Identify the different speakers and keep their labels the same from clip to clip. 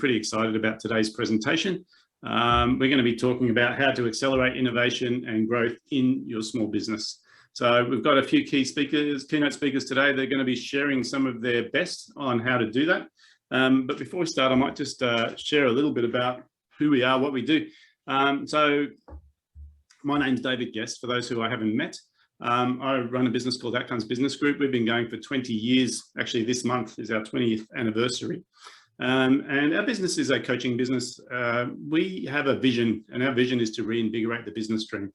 Speaker 1: pretty excited about today's presentation. We're going to be talking about how to accelerate innovation and growth in your small business. So we've got a few keynote speakers today. They're going to be sharing some of their best on how to do that. But before we start, I might just share a little bit about who we are, what we do. So my name's David Guest, for those who I haven't met. I run a business called Outcomes Business Group. We've been going for 20 years. Actually, this month is our 20th anniversary. And our business is a coaching business. We have a vision, and our vision is to reinvigorate the business dream.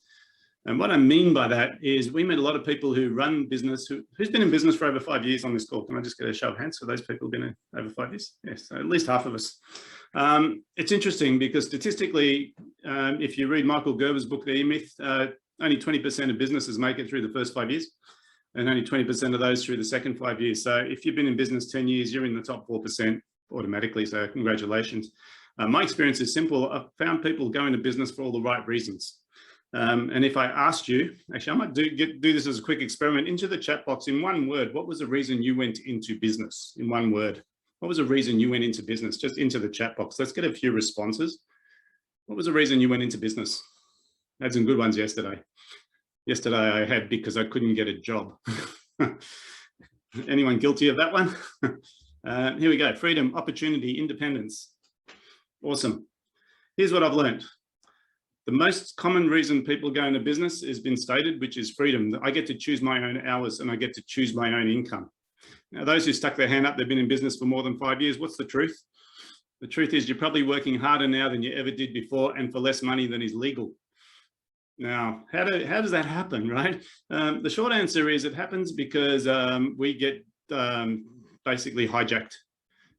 Speaker 1: And what I mean by that is we meet a lot of people who run business, who's been in business for over 5 years on this call. Can I just get a show of hands for those people who've been over 5 years? Yes, at least half of us. It's interesting because statistically, if you read Michael Gerber's book, The E-Myth, only 20% of businesses make it through the first 5 years, and only 20% of those through the second 5 years. So if you've been in business 10 years, you're in the top 4% automatically, so congratulations. My experience is simple. I've found people go into business for all the right reasons. And if I asked you, actually, I might do this as a quick experiment, into the chat box in one word, what was the reason you went into business? In one word, what was the reason you went into business? Just into the chat box. Let's get a few responses. What was the reason you went into business? I had some good ones yesterday. Yesterday I had because I couldn't get a job. Anyone guilty of that one? Here we go. Freedom, opportunity, independence. Awesome. Here's what I've learned. The most common reason people go into business has been stated, which is freedom. I get to choose my own hours and I get to choose my own income. Now, those who stuck their hand up, they've been in business for more than 5 years. What's the truth? The truth is you're probably working harder now than you ever did before and for less money than is legal. Now, how does that happen, right? The short answer is it happens because we get basically hijacked.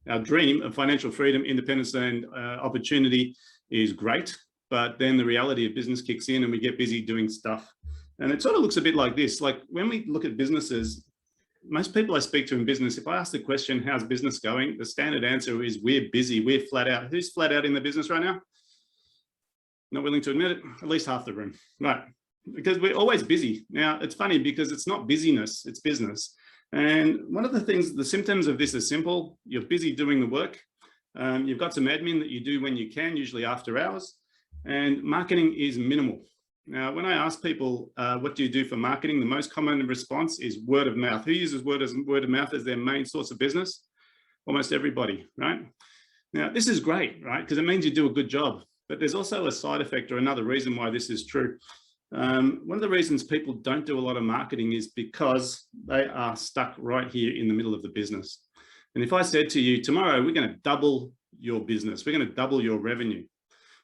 Speaker 1: Our dream of financial freedom, independence, and opportunity is great. But then the reality of business kicks in and we get busy doing stuff. And it sort of looks a bit like this. Like when we look at businesses, most people I speak to in business, if I ask the question, how's business going? The standard answer is we're busy, we're flat out. Who's flat out in the business right now? Not willing to admit it? At least half the room, right? Because we're always busy. Now, it's funny because it's not busyness, it's business. And one of the things, the symptoms of this is simple. You're busy doing the work. You've got some admin that you do when you can, usually after hours. And marketing is minimal. Now, when I ask people, what do you do for marketing? The most common response is word of mouth. Who uses word of mouth as their main source of business? Almost everybody, right? Now, this is great, right? Because it means you do a good job. But there's also a side effect or another reason why this is true. One of the reasons people don't do a lot of marketing is because they are stuck right here in the middle of the business. And if I said to you, tomorrow, we're going to double your business, we're going to double your revenue.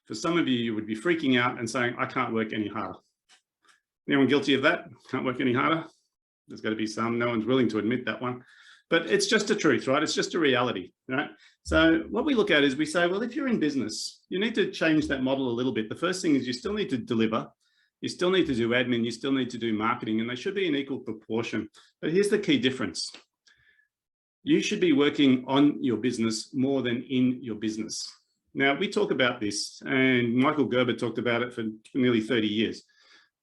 Speaker 1: For some of you, you would be freaking out and saying, I can't work any harder. Anyone guilty of that? Can't work any harder? There's got to be some. No one's willing to admit that one. But it's just a truth, right? It's just a reality, right? So what we look at is we say, well, if you're in business, you need to change that model a little bit. The first thing is you still need to deliver. You still need to do admin. You still need to do marketing, and they should be in equal proportion. But here's the key difference. You should be working on your business more than in your business. Now, we talk about this, and Michael Gerber talked about it for nearly 30 years,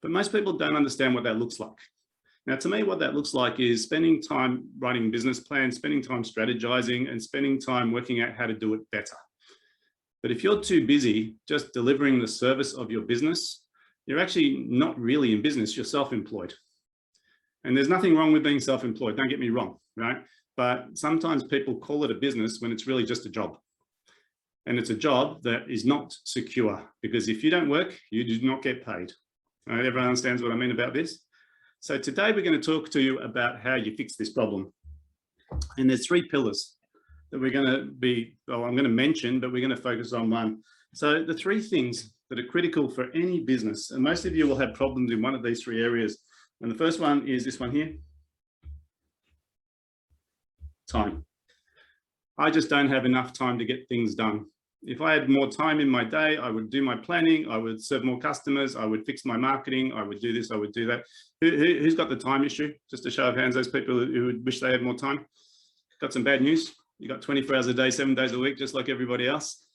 Speaker 1: but most people don't understand what that looks like. Now, to me, what that looks like is spending time writing business plans, spending time strategizing, and spending time working out how to do it better. But if you're too busy just delivering the service of your business, you're actually not really in business, you're self-employed. And there's nothing wrong with being self-employed, don't get me wrong, right? But sometimes people call it a business when it's really just a job. And it's a job that is not secure, because if you don't work, you do not get paid. All right, everyone understands what I mean about this? So today we're going to talk to you about how you fix this problem. And there's 3 pillars that we're going to be, well, I'm going to mention, but we're going to focus on one. So the 3 things that are critical for any business, and most of you will have problems in one of these 3 areas. And the first one is this one here. Time. I just don't have enough time to get things done. If I had more time in my day, I would do my planning, I would serve more customers, I would fix my marketing, I would do this, I would do that. Who's got the time issue? Just a show of hands, those people who would wish they had more time. Got some bad news. You got 24 hours a day, 7 days a week, just like everybody else.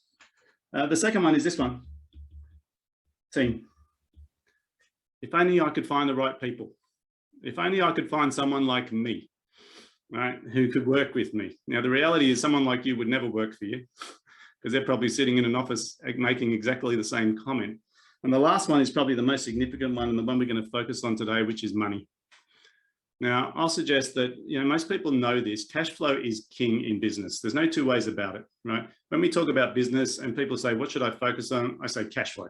Speaker 1: The second one is this one. Team. If only I could find the right people. If only I could find someone like me, right, who could work with me. Now, the reality is someone like you would never work for you, because they're probably sitting in an office making exactly the same comment. And the last one is probably the most significant one, and the one we're going to focus on today, which is money. Now, I'll suggest that, most people know this. Cash flow is king in business. There's no two ways about it, right? When we talk about business and people say, what should I focus on? I say cash flow.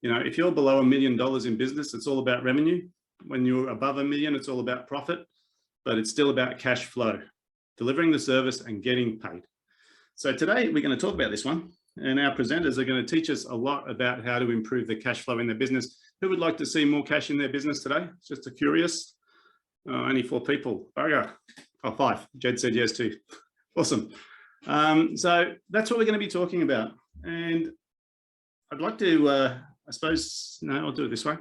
Speaker 1: If you're below $1 million in business, it's all about revenue. When you're above $1 million, it's all about profit, but it's still about cash flow, delivering the service and getting paid. So today we're going to talk about this one, and our presenters are going to teach us a lot about how to improve the cash flow in their business. Who would like to see more cash in their business today? Just a curious. Only 4 people. Bugger. Oh, 5. Jed said yes too. Awesome. So that's what we're going to be talking about. And I'd like to, I'll do it this way.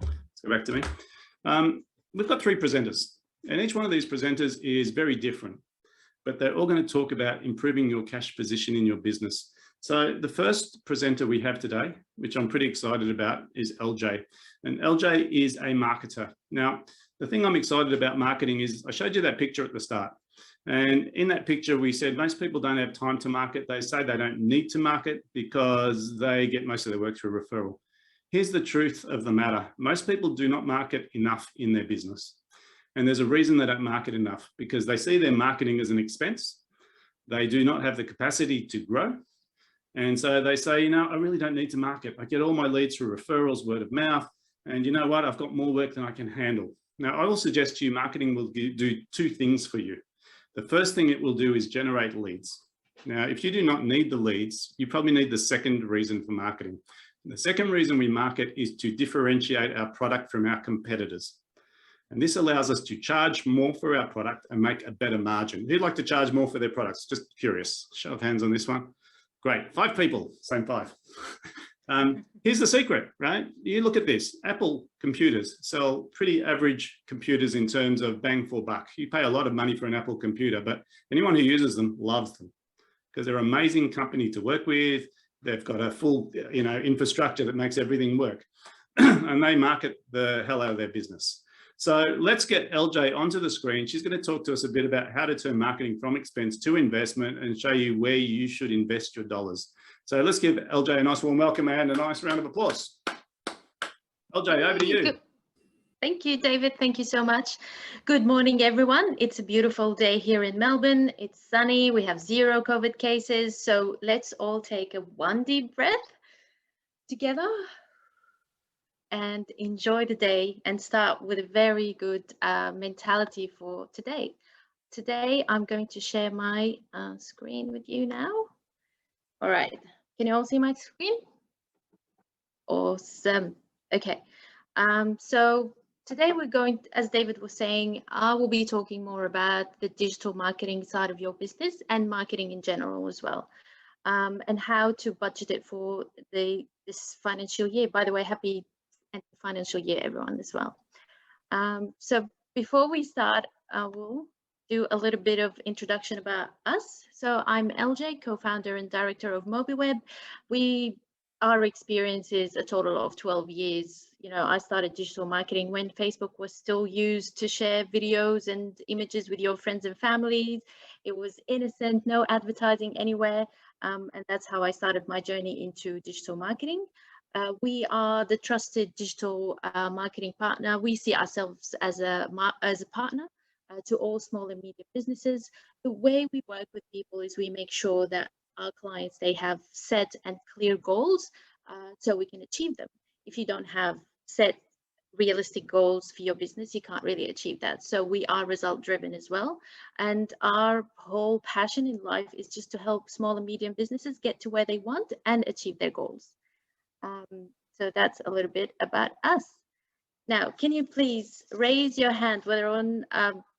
Speaker 1: Let's go back to me. We've got 3 presenters, and each one of these presenters is very different, but they're all going to talk about improving your cash position in your business. So the first presenter we have today, which I'm pretty excited about, is LJ. And LJ is a marketer. Now, the thing I'm excited about marketing is I showed you that picture at the start. And in that picture, we said most people don't have time to market. They say they don't need to market because they get most of their work through referral. Here's the truth of the matter. Most people do not market enough in their business. And there's a reason they don't market enough, because they see their marketing as an expense. They do not have the capacity to grow. And so they say, I really don't need to market. I get all my leads through referrals, word of mouth. And you know what? I've got more work than I can handle. Now, I will suggest to you marketing will do 2 things for you. The first thing it will do is generate leads. Now, if you do not need the leads, you probably need the second reason for marketing. The second reason we market is to differentiate our product from our competitors. And this allows us to charge more for our product and make a better margin. Who'd like to charge more for their products? Just curious. Show of hands on this one. Great. 5 people, same 5. Here's the secret, right? You look at this. Apple computers sell pretty average computers in terms of bang for buck. You pay a lot of money for an Apple computer, but anyone who uses them loves them because they're an amazing company to work with. They've got a full, infrastructure that makes everything work, and they market the hell out of their business. So let's get LJ onto the screen. She's going to talk to us a bit about how to turn marketing from expense to investment and show you where you should invest your dollars. So let's give LJ a nice warm welcome and a nice round of applause. LJ, over to you.
Speaker 2: Thank you, David. Thank you so much. Good morning, everyone. It's a beautiful day here in Melbourne. It's sunny. We have 0 COVID cases. So let's all take one deep breath together and enjoy the day and start with a very good mentality for today. Today, I'm going to share my screen with you now. All right. Can you all see my screen? Awesome. Okay. So today we're going, as David was saying, I will be talking more about the digital marketing side of your business and marketing in general as well, and how to budget it for this financial year. By the way, happy financial year, everyone, as well. So before we start, I will do a little bit of introduction about us. So I'm LJ, co-founder and director of MobiWeb. Our experience is a total of 12 years. I started digital marketing when Facebook was still used to share videos and images with your friends and family. It was innocent, no advertising anywhere. And that's how I started my journey into digital marketing. We are the trusted digital marketing partner. We see ourselves as a partner to all small and medium businesses. The way we work with people is we make sure that our clients, they have set and clear goals so we can achieve them. If you don't have set realistic goals for your business, you can't really achieve that. So we are result driven as well. And our whole passion in life is just to help small and medium businesses get to where they want and achieve their goals. So that's a little bit about us. Now, can you please raise your hand, whether on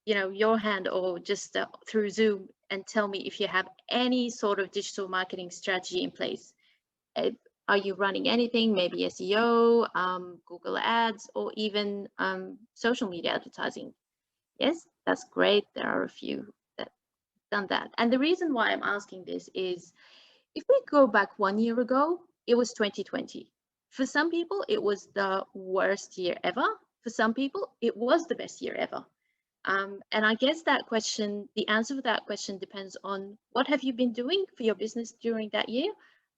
Speaker 2: your hand or just through Zoom, and tell me if you have any sort of digital marketing strategy in place? Are you running anything, maybe SEO, Google Ads, or even social media advertising? Yes, that's great. There are a few that have done that. And the reason why I'm asking this is, if we go back 1 year ago, it was 2020. For some people, it was the worst year ever. For some people, it was the best year ever. And I guess that question, the answer for that question depends on what have you been doing for your business during that year,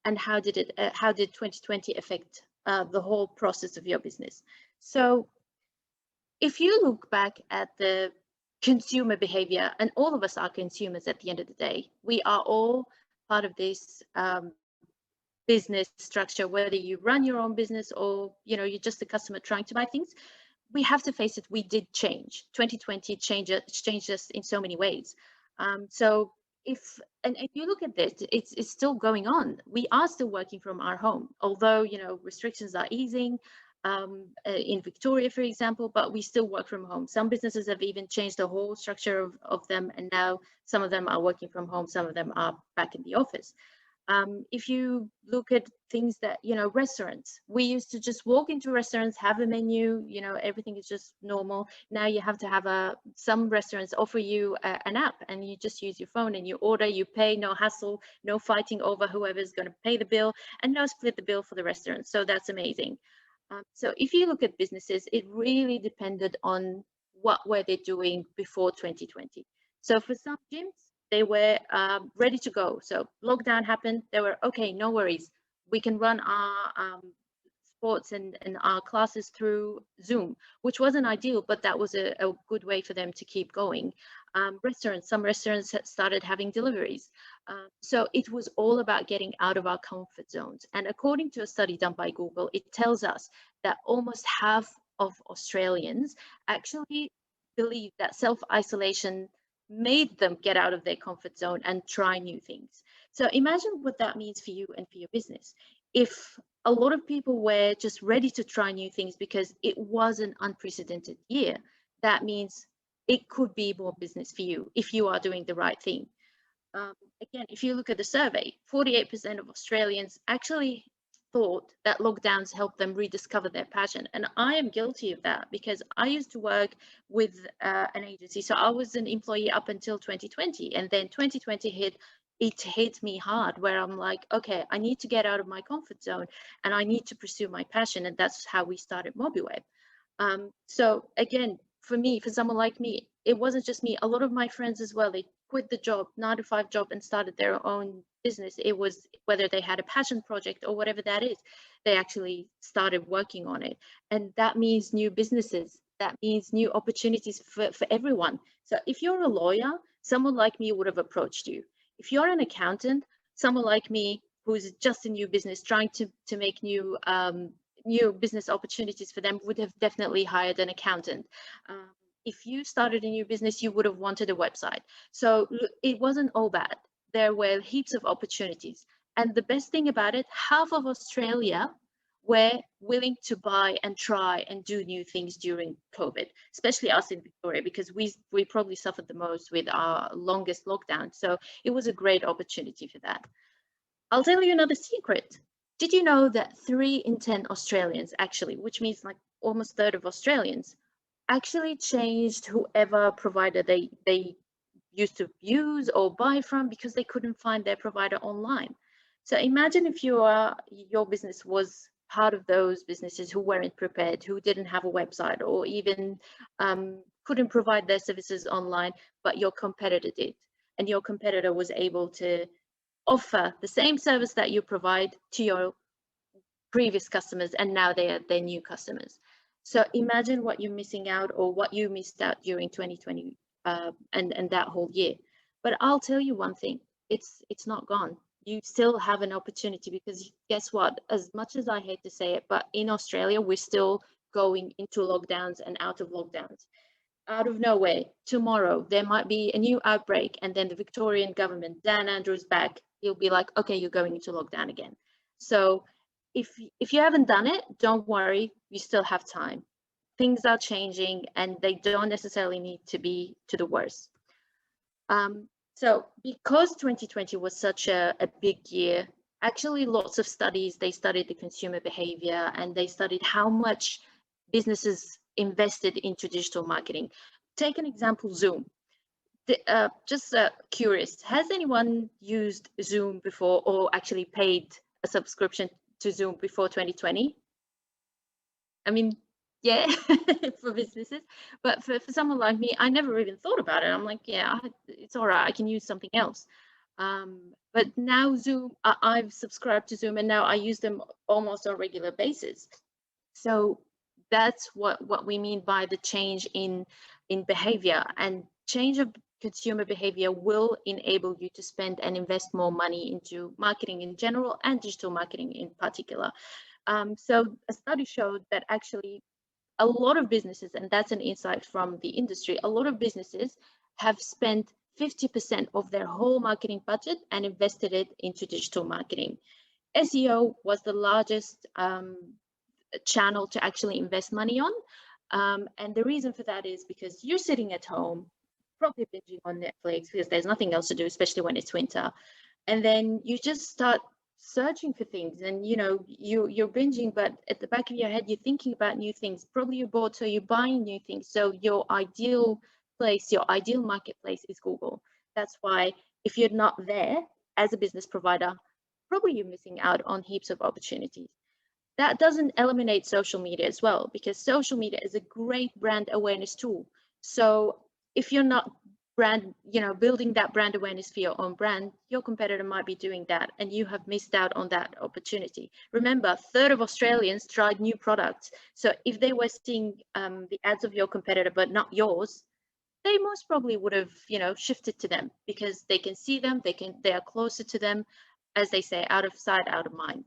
Speaker 2: and how did 2020 affect the whole process of your business? So if you look back at the consumer behavior, and all of us are consumers at the end of the day, we are all part of this business structure, whether you run your own business or you're just a customer trying to buy things. We have to face it, we did change. 2020 changed us in so many ways. So if you look at this, it's still going on. We are still working from our home, although restrictions are easing in Victoria, for example, but we still work from home. Some businesses have even changed the whole structure of them, and now some of them are working from home, some of them are back in the office. If you look at things that, restaurants, we used to just walk into restaurants, have a menu, everything is just normal. Now you have to have some restaurants offer you an app, and you just use your phone and you order, you pay, no hassle, no fighting over whoever's going to pay the bill, and no split the bill for the restaurant. So that's amazing. So if you look at businesses, it really depended on what were they doing before 2020. So for some gyms, they were ready to go. So lockdown happened, they were okay, no worries. We can run our sports and our classes through Zoom, which wasn't ideal, but that was a good way for them to keep going. Some restaurants started having deliveries. So it was all about getting out of our comfort zones. And according to a study done by Google, it tells us that almost half of Australians actually believe that self-isolation made them get out of their comfort zone and try new things. So imagine what that means for you and for your business. If a lot of people were just ready to try new things because it was an unprecedented year, that means it could be more business for you if you are doing the right thing. Again, if you look at the survey, 48% of Australians actually thought that lockdowns helped them rediscover their passion. And I am guilty of that because I used to work with an agency. So I was an employee up until 2020, and then 2020 hit. It hit me hard where I'm like, okay, I need to get out of my comfort zone and I need to pursue my passion. And that's how we started MobiWeb. So again, for someone like me, it wasn't just me. A lot of my friends as well, they quit the job, 9-to-5 job, and started their own business. It was whether they had a passion project or whatever that is, they actually started working on it. And that means new businesses. That means new opportunities for everyone. So if you're a lawyer, someone like me would have approached you. If you're an accountant, someone like me who's just a new business trying to make new business opportunities for them would have definitely hired an accountant. If you started a new business, you would have wanted a website. So it wasn't all bad. There were heaps of opportunities. And the best thing about it, half of Australia were willing to buy and try and do new things during COVID, especially us in Victoria, because we probably suffered the most with our longest lockdown. So it was a great opportunity for that. I'll tell you another secret. Did you know that 3 in 10 Australians actually, which means like almost a third of Australians, actually changed whoever provider they used to use or buy from because they couldn't find their provider online? So imagine if your business was part of those businesses who weren't prepared, who didn't have a website, or even couldn't provide their services online, but your competitor did, and your competitor was able to offer the same service that you provide to your previous customers, and now they are their new customers. So imagine what you're missing out, or what you missed out during 2020 and that whole year. But I'll tell you one thing, it's not gone. You still have an opportunity, because guess what? As much as I hate to say it, but in Australia, we're still going into lockdowns and out of lockdowns. Out of nowhere, tomorrow, there might be a new outbreak, and then the Victorian government, Dan Andrews back, he'll be like, okay, you're going into lockdown again. So if you haven't done it, don't worry, you still have time. Things are changing, and they don't necessarily need to be to the worst. So because 2020 was such a big year, actually lots of studies, they studied the consumer behavior, and they studied how much businesses invested into digital marketing. Take an example, Zoom. Just curious, has anyone used Zoom before, or actually paid a subscription to Zoom before 2020? I mean, yeah, for businesses. But for someone like me, I never even thought about it. I'm like, yeah, it's all right. I can use something else. But now Zoom, I've subscribed to Zoom, and now I use them almost on a regular basis. So that's what we mean by the change in behavior, and change of consumer behavior will enable you to spend and invest more money into marketing in general and digital marketing in particular. So a study showed that actually a lot of businesses, and that's an insight from the industry, a lot of businesses have spent 50% of their whole marketing budget and invested it into digital marketing. SEO was the largest channel to actually invest money on. And the reason for that is because you're sitting at home, probably binging on Netflix because there's nothing else to do, especially when it's winter. And then you just start searching for things, and you're binging, but at the back of your head, you're thinking about new things. Probably you're bored, so you're buying new things. So your ideal place, your ideal marketplace is Google. That's why if you're not there as a business provider, probably you're missing out on heaps of opportunities. That doesn't eliminate social media as well, because social media is a great brand awareness tool. So if you're not building that brand awareness for your own brand, your competitor might be doing that, and you have missed out on that opportunity. Remember, a third of Australians tried new products. So if they were seeing the ads of your competitor but not yours, they most probably would have shifted to them, because they can see them, they are closer to them, as they say, out of sight, out of mind.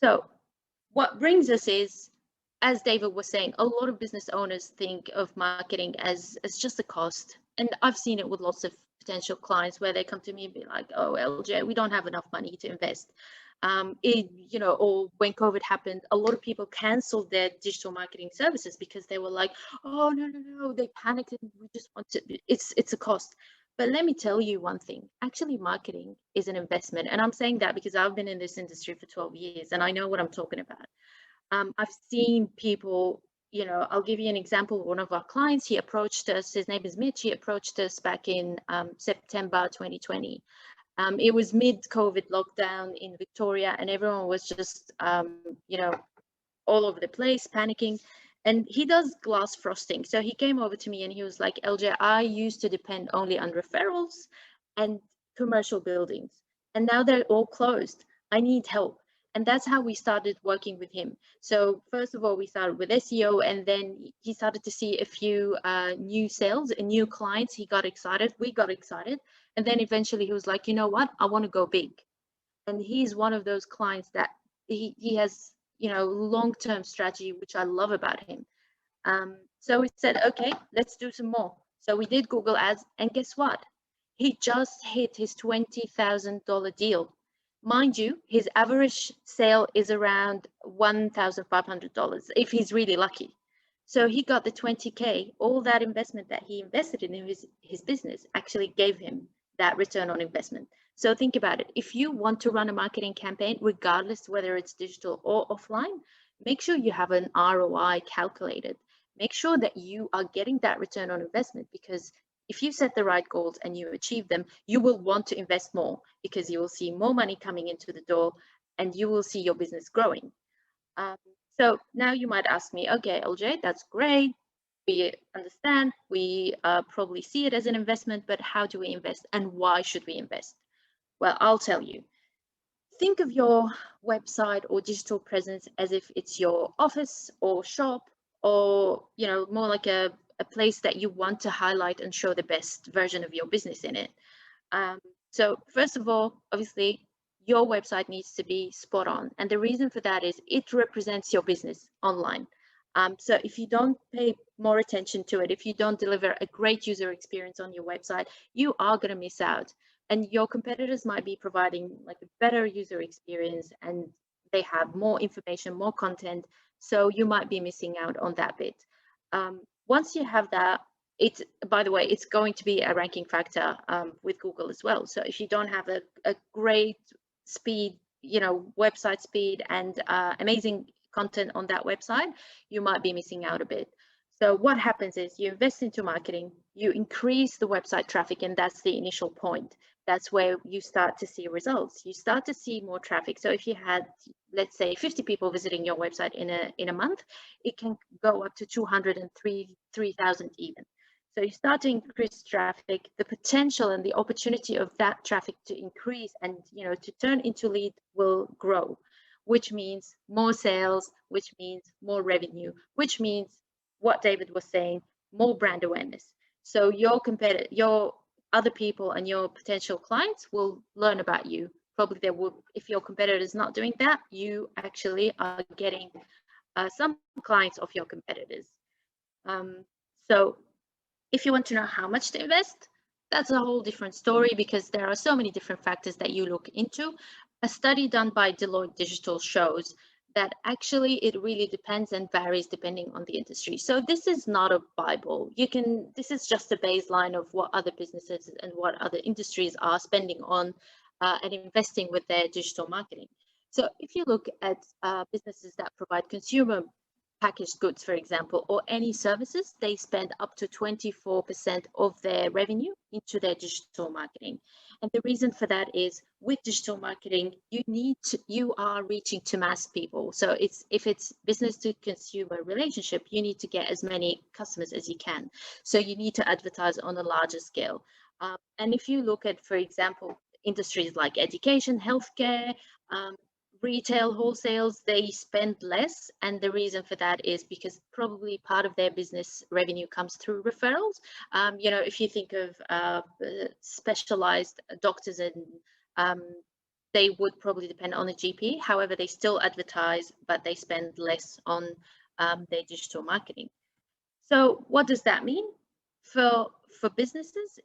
Speaker 2: So what brings us is, as David was saying, a lot of business owners think of marketing as just a cost. And I've seen it with lots of potential clients where they come to me and be like, oh, LJ, we don't have enough money to invest. Or when COVID happened, a lot of people canceled their digital marketing services because they were like, oh, no, they panicked and we just want to, it's a cost. But let me tell you one thing, actually marketing is an investment. And I'm saying that because I've been in this industry for 12 years and I know what I'm talking about. I've seen people, I'll give you an example. One of our clients, he approached us, his name is Mitch, he approached us back in September 2020. It was mid-COVID lockdown in Victoria, and everyone was just, all over the place, panicking. And he does glass frosting. So he came over to me and he was like, LJ, I used to depend only on referrals and commercial buildings, and now they're all closed. I need help. And that's how we started working with him. So first of all, we started with SEO, and then he started to see a few new sales and new clients. He got excited. We got excited. And then eventually he was like, you know what? I want to go big. And he's one of those clients that he has, long-term strategy, which I love about him. So we said, okay, let's do some more. So we did Google Ads, and guess what? He just hit his $20,000 deal. Mind you, his average sale is around $1,500 if he's really lucky. So he got the 20K. All that investment that he invested in his business actually gave him that return on investment. So think about it. If you want to run a marketing campaign, regardless whether it's digital or offline, make sure you have an ROI calculated. Make sure that you are getting that return on investment, because if you set the right goals and you achieve them, you will want to invest more, because you will see more money coming into the door and you will see your business growing. So now you might ask me, okay, LJ, that's great. We understand, we probably see it as an investment, but how do we invest and why should we invest? Well, I'll tell you. Think of your website or digital presence as if it's your office or shop, or more like a place that you want to highlight and show the best version of your business in it. So first of all, obviously, your website needs to be spot on. And the reason for that is it represents your business online. So if you don't pay more attention to it, if you don't deliver a great user experience on your website, you are going to miss out. And your competitors might be providing like a better user experience, and they have more information, more content. So you might be missing out on that bit. Once you have that, by the way, it's going to be a ranking factor with Google as well. So if you don't have a great speed, website speed and amazing content on that website, you might be missing out a bit. So what happens is you invest into marketing, you increase the website traffic, and that's the initial point. that's where you start to see results. You start to see more traffic. So if you had, let's say, 50 people visiting your website in a month, it can go up to 3,000 even. So you start to increase traffic, the potential and the opportunity of that traffic to increase and, you know, to turn into lead will grow, which means more sales, which means more revenue, which means what David was saying, more brand awareness. So your other people and your potential clients will learn about you. Probably they will, if your competitor is not doing that, you actually are getting some clients of your competitors. So if you want to know how much to invest, that's a whole different story because there are so many different factors that you look into. A study done by Deloitte Digital shows that actually it really depends and varies depending on the industry. So this is not a Bible. This is just a baseline of what other businesses and what other industries are spending on and investing with their digital marketing. So if you look at businesses that provide consumer packaged goods, for example, or any services, they spend up to 24% of their revenue into their digital marketing. And the reason for that is with digital marketing, you are reaching to mass people. So if it's business to consumer relationship, you need to get as many customers as you can. So you need to advertise on a larger scale. And if you look at, for example, industries like education, healthcare, retail wholesales, they spend less, and the reason for that is because probably part of their business revenue comes through referrals. You know, if you think of specialized doctors, and they would probably depend on a GP. However, they still advertise, but they spend less on their digital marketing. So what does that mean for businesses?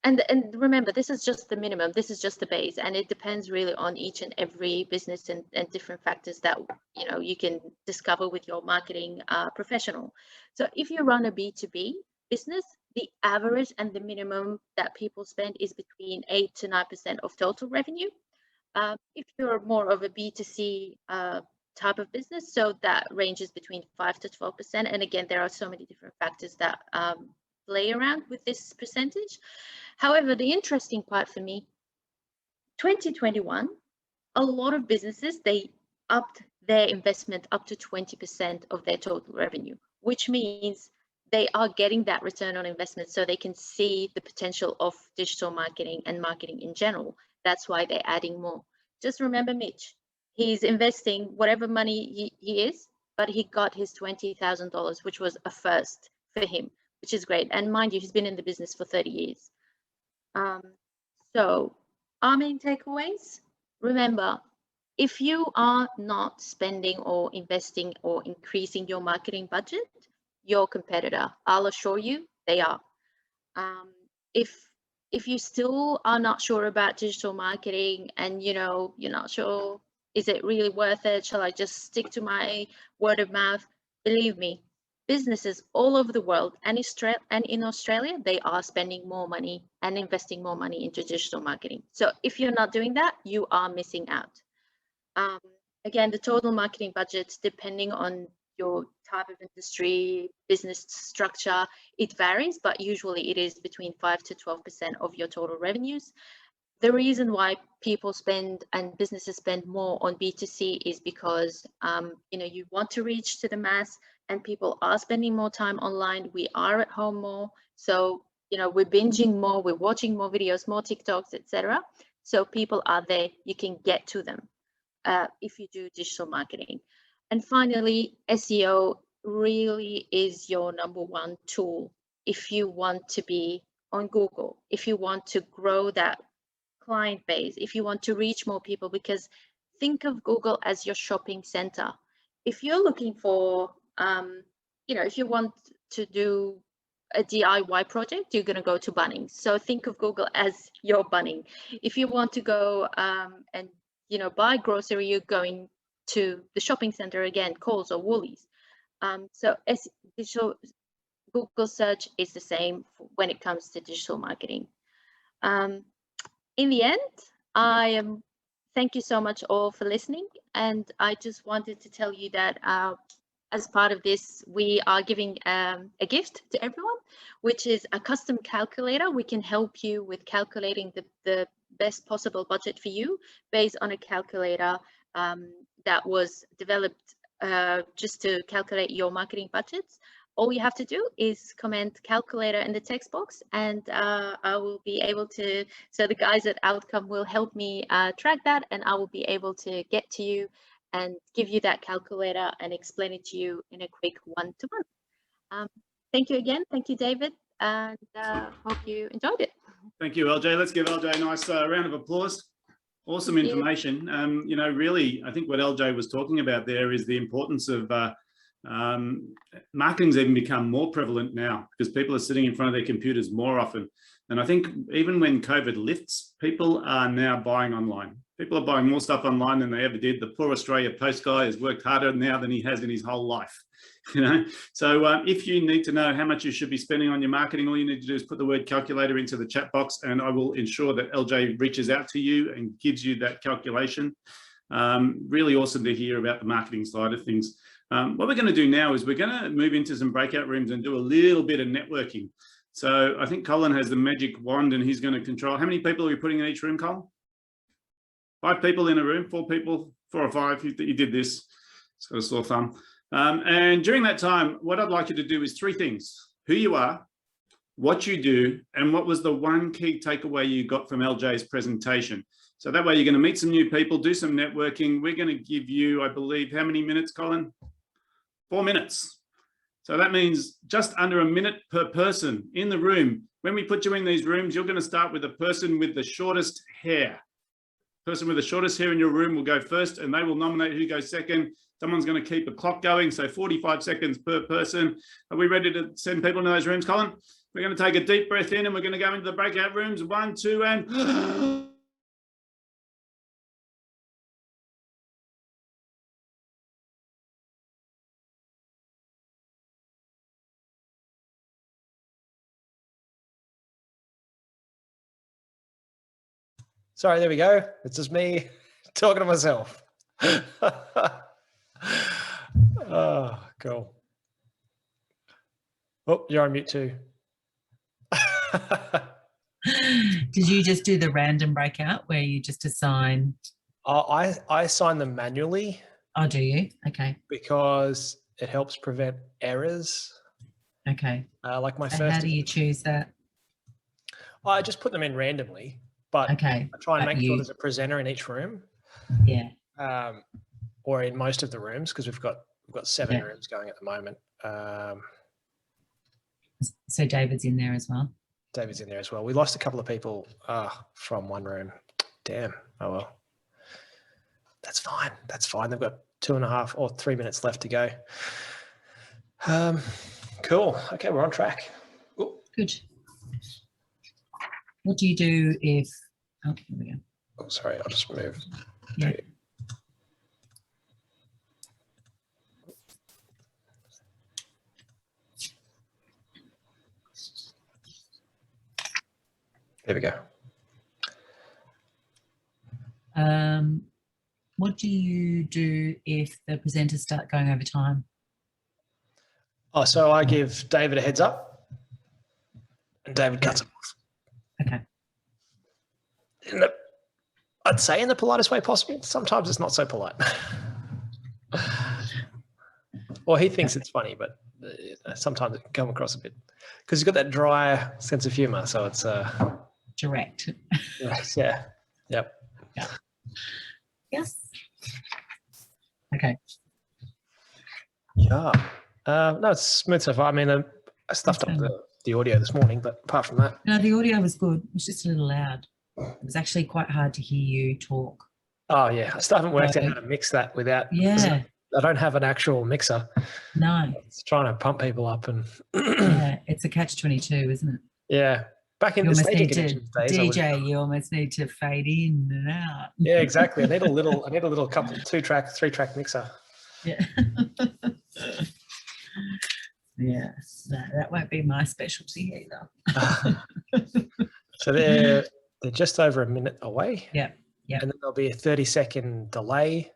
Speaker 2: And remember, this is just the minimum, this is just the base, and it depends really on each and every business and different factors that, you know, you can discover with your marketing professional. So if you run a B2B business, the average and the minimum that people spend is between 8 to 9% of total revenue. If you're more of a B2C type of business, so that ranges between 5 to 12%. And again, there are so many different factors that play around with this percentage. However, the interesting part for me, 2021, a lot of businesses, they upped their investment up to 20% of their total revenue, which means they are getting that return on investment so they can see the potential of digital marketing and marketing in general. That's why they're adding more. Just remember Mitch, he's investing whatever money he is, but he got his $20,000, which was a first for him, which is great. And mind you, he's been in the business for 30 years. So our main takeaways, remember, if you are not spending or investing or increasing your marketing budget, your competitor, I'll assure you, they are. If you still are not sure about digital marketing and, you know, you're not sure, is it really worth it? Shall I just stick to my word of mouth? Believe me, businesses all over the world and in Australia, they are spending more money and investing more money into digital marketing. So if you're not doing that, you are missing out. Again, the total marketing budget, depending on your type of industry, business structure, it varies, but usually it is between 5 to 12% of your total revenues. The reason why people spend and businesses spend more on B2C is because you know, you want to reach to the mass, and people are spending more time online. We are at home more, so you know, we're binging more, we're watching more videos, more TikToks, etc. So people are there, you can get to them if you do digital marketing. And finally, SEO really is your number one tool if you want to be on Google, if you want to grow that client base, if you want to reach more people, because think of Google as your shopping center. If you're looking for, you know, if you want to do a DIY project, you're going to go to Bunnings. So think of Google as your Bunning. If you want to go and, you know, buy grocery, you're going to the shopping center again, Coles or Woolies. So as digital Google search is the same when it comes to digital marketing. In the end, thank you so much all for listening. And I just wanted to tell you that as part of this, we are giving a gift to everyone, which is a custom calculator. We can help you with calculating the best possible budget for you based on a calculator that was developed just to calculate your marketing budgets. All you have to do is comment calculator in the text box, and I will be able to, so the guys at Outcome will help me track that, and I will be able to get to you and give you that calculator and explain it to you in a quick one-to-one. Thank you again. Thank you, David, and hope you enjoyed it.
Speaker 1: Thank you, LJ. Let's give LJ a nice round of applause. Awesome information. You know, really, I think what LJ was talking about there is the importance of marketing's even become more prevalent now because people are sitting in front of their computers more often. And I think even when COVID lifts, people are now buying online. People are buying more stuff online than they ever did. The Poor Australia Post guy has worked harder now than he has in his whole life. You know, so if you need to know how much you should be spending on your marketing, all you need to do is put the word calculator into the chat box, and I will ensure that LJ reaches out to you and gives you that calculation. Really awesome to hear about the marketing side of things. What we're going to do now is we're going to move into some breakout rooms and do a little bit of networking. So I think Colin has the magic wand and he's going to control. How many people are we putting in each room, Colin? 5 people in a room, 4 people, 4 or 5. You did this. It's got a sore thumb. And during that time, what I'd like you to do is 3 things: who you are, what you do, and what was the one key takeaway you got from LJ's presentation. So that way you're going to meet some new people, do some networking. We're going to give you, I believe, how many minutes, Colin? 4 minutes. So that means just under a minute per person in the room. When we put you in these rooms, you're going to start with the person with the shortest hair. Person with the shortest hair in your room will go first, and they will nominate who goes second. Someone's going to keep a clock going, so 45 seconds per person. Are we ready to send people into those rooms, Colin? We're going to take a deep breath in, and we're going to go into the breakout rooms. 1, 2, and...
Speaker 3: Sorry, there we go. It's just me talking to myself. Oh, cool. Oh, you're on mute too.
Speaker 4: Did you just do the random breakout where you just assign?
Speaker 3: I assign them manually.
Speaker 4: Oh, do you? Okay.
Speaker 3: Because it helps prevent errors.
Speaker 4: Okay.
Speaker 3: Like my
Speaker 4: So
Speaker 3: first.
Speaker 4: how do you choose that?
Speaker 3: I just put them in randomly, but
Speaker 4: Okay.
Speaker 3: I try and make sure there's a presenter in each room.
Speaker 4: Yeah.
Speaker 3: Or in most of the rooms, because we've got 7 rooms going at the moment.
Speaker 4: So David's in there as well.
Speaker 3: David's in there as well. We lost a couple of people from one room. Damn. Oh well. That's fine. That's fine. They've got 2.5 or 3 minutes left to go. Cool. Okay, we're on track. Ooh.
Speaker 4: Good. What do you do if? Oh, here we go.
Speaker 3: Oh, sorry. I'll just move.
Speaker 4: Yeah.
Speaker 3: There we go.
Speaker 4: What do you do if the presenters start going over time?
Speaker 3: Oh, so I give David a heads up, and David cuts him off.
Speaker 4: Okay.
Speaker 3: I'd say in the politest way possible. Sometimes it's not so polite. Well, he thinks it's funny, but sometimes it can come across a bit because he's got that dry sense of humor. So it's
Speaker 4: Direct.
Speaker 3: yeah. Yep.
Speaker 4: Yeah. Yes. Okay.
Speaker 3: Yeah. No, it's smooth so far. I mean, I stuffed up the audio this morning, but apart from that.
Speaker 4: No, the audio was good. It was just a little loud. It was actually quite hard to hear you talk.
Speaker 3: Oh, yeah. I still haven't worked out how to mix that without.
Speaker 4: Yeah.
Speaker 3: I don't have an actual mixer.
Speaker 4: No.
Speaker 3: It's trying to pump people up and.
Speaker 4: Yeah, it's a catch-22, isn't it?
Speaker 3: Yeah. Back in the staging conditions days.
Speaker 4: DJ, you almost need to fade in and out.
Speaker 3: Yeah, exactly. I need a little couple 2-track, 3-track mixer.
Speaker 4: Yeah. Yeah, no, that won't be my specialty either.
Speaker 3: So they're just over a minute away.
Speaker 4: Yeah. Yeah.
Speaker 3: And then there'll be a 30-second delay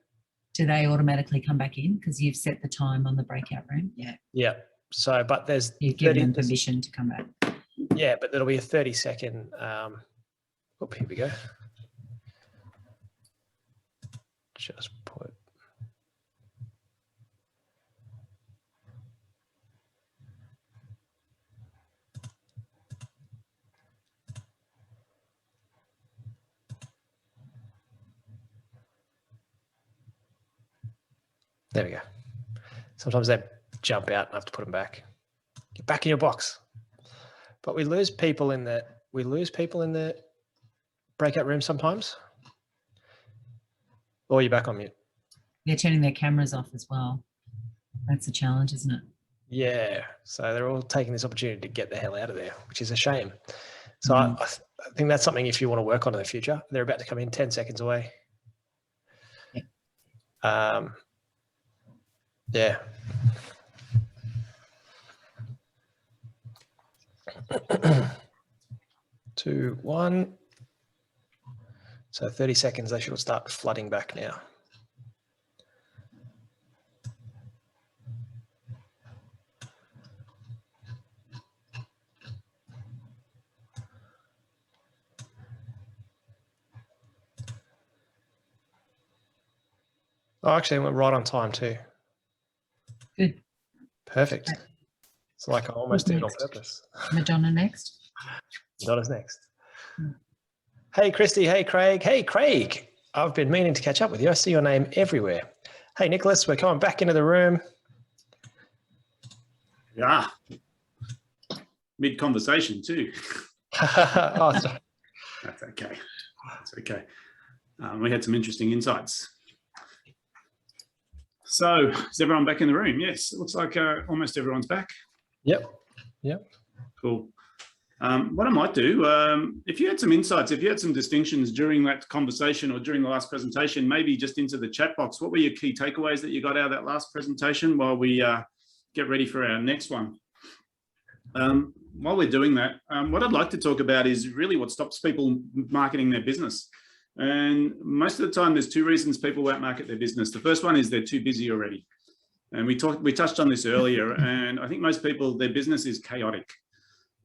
Speaker 4: do they automatically come back in because you've set the time on the breakout room? Yeah,
Speaker 3: Yeah. So, but there's
Speaker 4: you've given
Speaker 3: 30
Speaker 4: them permission to come back.
Speaker 3: Yeah, but there'll be a 30-second. Here we go. Just put. There we go. Sometimes they jump out and I have to put them back. Get back in your box. But we lose people in the breakout room sometimes. Or you're back on mute.
Speaker 4: They're turning their cameras off as well. That's a challenge, isn't it?
Speaker 3: Yeah. So they're all taking this opportunity to get the hell out of there, which is a shame. So I think that's something if you want to work on in the future. They're about to come in 10 seconds away.
Speaker 4: Yeah.
Speaker 3: Yeah. 2, 1. So 30 seconds, they should start flooding back now. Oh, actually, I went right on time too.
Speaker 4: Good.
Speaker 3: Perfect.
Speaker 4: Right.
Speaker 3: It's like I almost did it on
Speaker 4: Next?
Speaker 3: purpose.
Speaker 4: Madonna next.
Speaker 3: Donna's next. Hey, Christy. Hey, Craig. Hey, Craig. I've been meaning to catch up with you. I see your name everywhere. Hey, Nicholas, we're coming back into the room.
Speaker 1: Yeah. Mid-conversation too.
Speaker 3: Oh, sorry.
Speaker 1: That's okay. That's okay. We had some interesting insights. So is everyone back in the room? Yes, it looks like almost everyone's back.
Speaker 3: Yep.
Speaker 1: Cool. What I might do, if you had some insights, if you had some distinctions during that conversation or during the last presentation, maybe just into the chat box, what were your key takeaways that you got out of that last presentation while we get ready for our next one? While we're doing that, what I'd like to talk about is really what stops people marketing their business. And most of the time, there's 2 reasons people won't market their business. The first one is they're too busy already. And we touched on this earlier, and I think most people, their business is chaotic.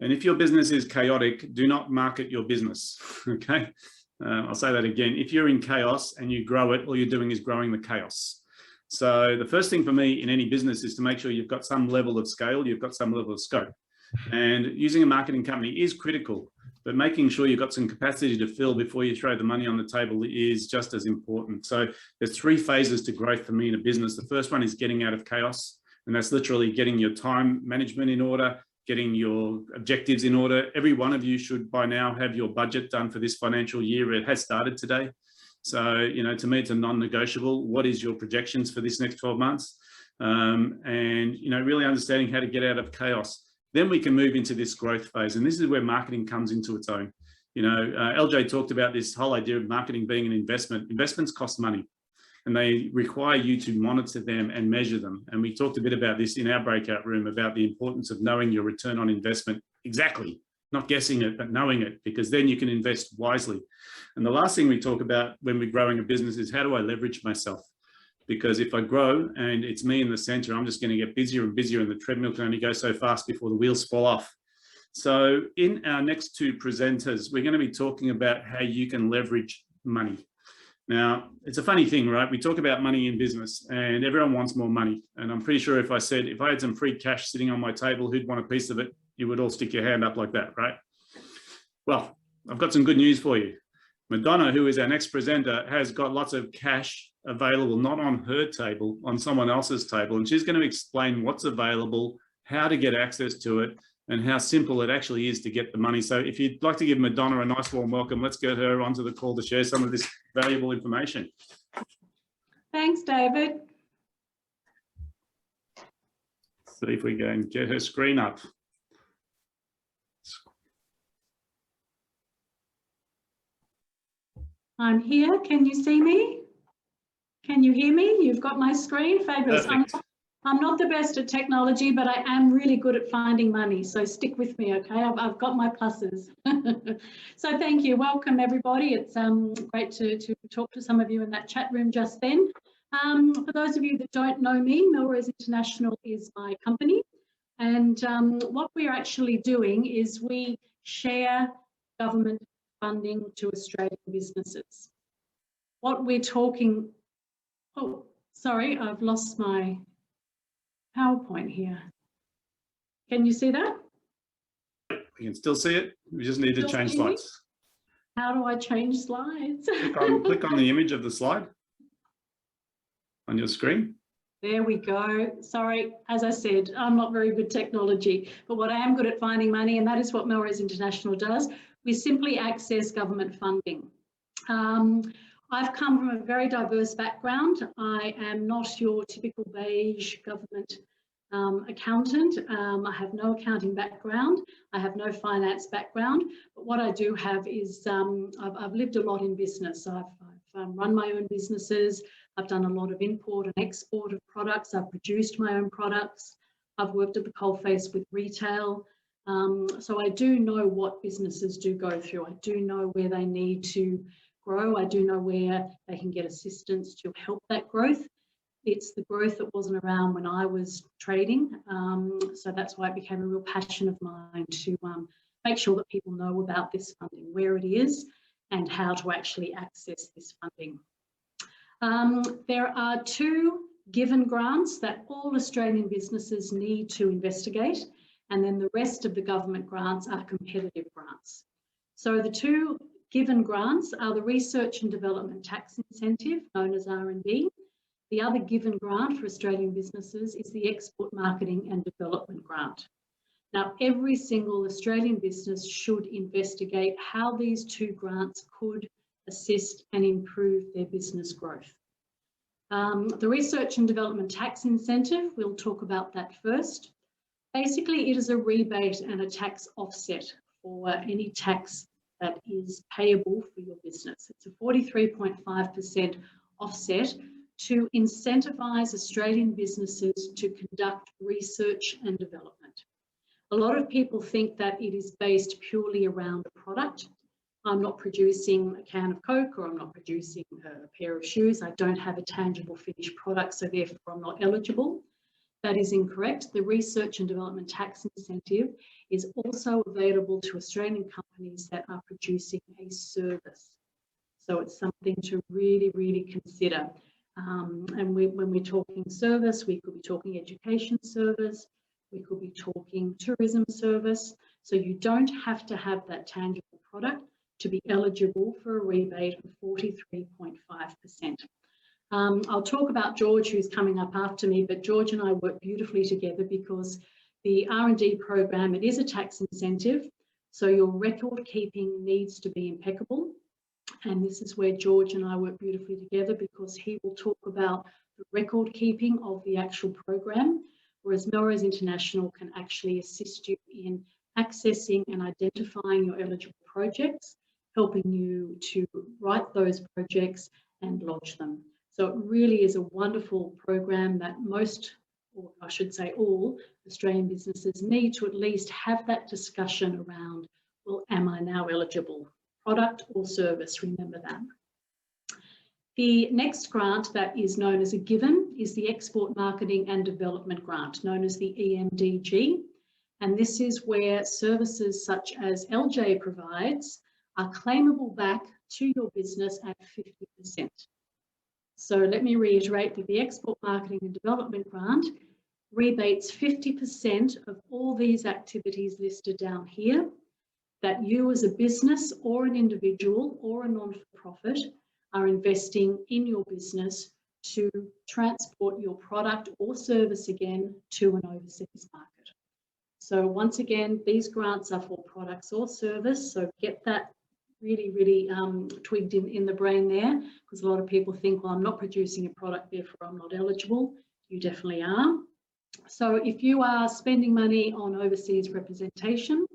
Speaker 1: And if your business is chaotic, do not market your business, okay? I'll say that again. If you're in chaos and you grow it, all you're doing is growing the chaos. So the first thing for me in any business is to make sure you've got some level of scale, you've got some level of scope. And using a marketing company is critical, but making sure you've got some capacity to fill before you throw the money on the table is just as important. So there's 3 phases to growth for me in a business. The first one is getting out of chaos, and that's literally getting your time management in order, getting your objectives in order. Every one of you should by now have your budget done for this financial year. It has started today. So, you know, to me, it's a non-negotiable. What is your projections for this next 12 months? And, you know, really understanding how to get out of chaos. Then we can move into this growth phase. And this is where marketing comes into its own. You know, LJ talked about this whole idea of marketing being an investment. Investments cost money, and they require you to monitor them and measure them. And we talked a bit about this in our breakout room about the importance of knowing your return on investment. Exactly. Not guessing it, but knowing it, because then you can invest wisely. And the last thing we talk about when we're growing a business is how do I leverage myself? Because if I grow and it's me in the center, I'm just going to get busier and busier, and the treadmill can only go so fast before the wheels fall off. So in our next 2 presenters, we're going to be talking about how you can leverage money. Now, it's a funny thing, right? We talk about money in business and everyone wants more money. And I'm pretty sure if I said, if I had some free cash sitting on my table, who'd want a piece of it? You would all stick your hand up like that, right? Well, I've got some good news for you. Madonna, who is our next presenter, has got lots of cash available, not on her table, on someone else's table. And she's going to explain what's available, how to get access to it, and how simple it actually is to get the money. So if you'd like to give Madonna a nice warm welcome, let's get her onto the call to share some of this valuable information.
Speaker 5: Thanks, David.
Speaker 1: See if we can get her screen up.
Speaker 5: I'm here. Can you see me? Can you hear me? You've got my screen. Fabulous. I'm not the best at technology, but I am really good at finding money. So stick with me, okay? I've got my pluses. So thank you. Welcome, everybody. It's great to talk to some of you in that chat room just then. For those of you that don't know me, Melrose International is my company. And what we're actually doing is we share government funding to Australian businesses. What we're talking, oh, sorry, I've lost my PowerPoint here. Can you see that?
Speaker 1: We can still see it. We just need to
Speaker 5: Still
Speaker 1: change
Speaker 5: see me?
Speaker 1: slides.
Speaker 5: How do I change slides?
Speaker 1: Click on the image of the slide on your screen.
Speaker 5: There we go. Sorry, as I said, I'm not very good technology, but what I am good at finding money, and that is what Melrose International does, we simply access government funding. I've come from a very diverse background. I am not your typical beige government accountant. I have no accounting background. I have no finance background. But what I do have is I've lived a lot in business. I've run my own businesses. I've done a lot of import and export of products. I've produced my own products. I've worked at the coalface with retail. So I do know what businesses do go through. I do know where they need to grow. I do know where they can get assistance to help that growth. It's the growth that wasn't around when I was trading. So that's why it became a real passion of mine to make sure that people know about this funding, where it is, and how to actually access this funding. There are 2 given grants that all Australian businesses need to investigate, and then the rest of the government grants are competitive grants. So the 2 given grants are the Research and Development Tax Incentive, known as R&D. The other given grant for Australian businesses is the Export Marketing and Development Grant. Now, every single Australian business should investigate how these 2 grants could assist and improve their business growth. The Research and Development Tax Incentive, we'll talk about that first. Basically, it is a rebate and a tax offset for any tax that is payable for your business. It's a 43.5% offset to incentivise Australian businesses to conduct research and development. A lot of people think that it is based purely around a product. I'm not producing a can of Coke, or I'm not producing a pair of shoes. I don't have a tangible finished product, so therefore I'm not eligible. That is incorrect. The Research and Development Tax Incentive is also available to Australian companies that are producing a service. So it's something to really, really consider. And when we're talking service, we could be talking education service, we could be talking tourism service. So you don't have to have that tangible product to be eligible for a rebate of 43.5%. I'll talk about George, who's coming up after me, but George and I work beautifully together because the R&D program, it is a tax incentive, so your record keeping needs to be impeccable. And this is where George and I work beautifully together, because he will talk about the record keeping of the actual program, whereas Melrose International can actually assist you in accessing and identifying your eligible projects, helping you to write those projects and lodge them. So it really is a wonderful program that most, or I should say all, Australian businesses need to at least have that discussion around, well, am I now eligible? Product or service, remember that. The next grant that is known as a given is the Export Marketing and Development Grant, known as the EMDG. And this is where services such as LJ provides are claimable back to your business at 50%. So let me reiterate that the Export Marketing and Development Grant rebates 50% of all these activities listed down here that you as a business or an individual or a non-for-profit are investing in your business to transport your product or service again to an overseas market. So once again, these grants are for products or service, so get that really, really twigged in the brain there, because a lot of people think, well, I'm not producing a product, therefore I'm not eligible. You definitely are. So if you are spending money on overseas representation,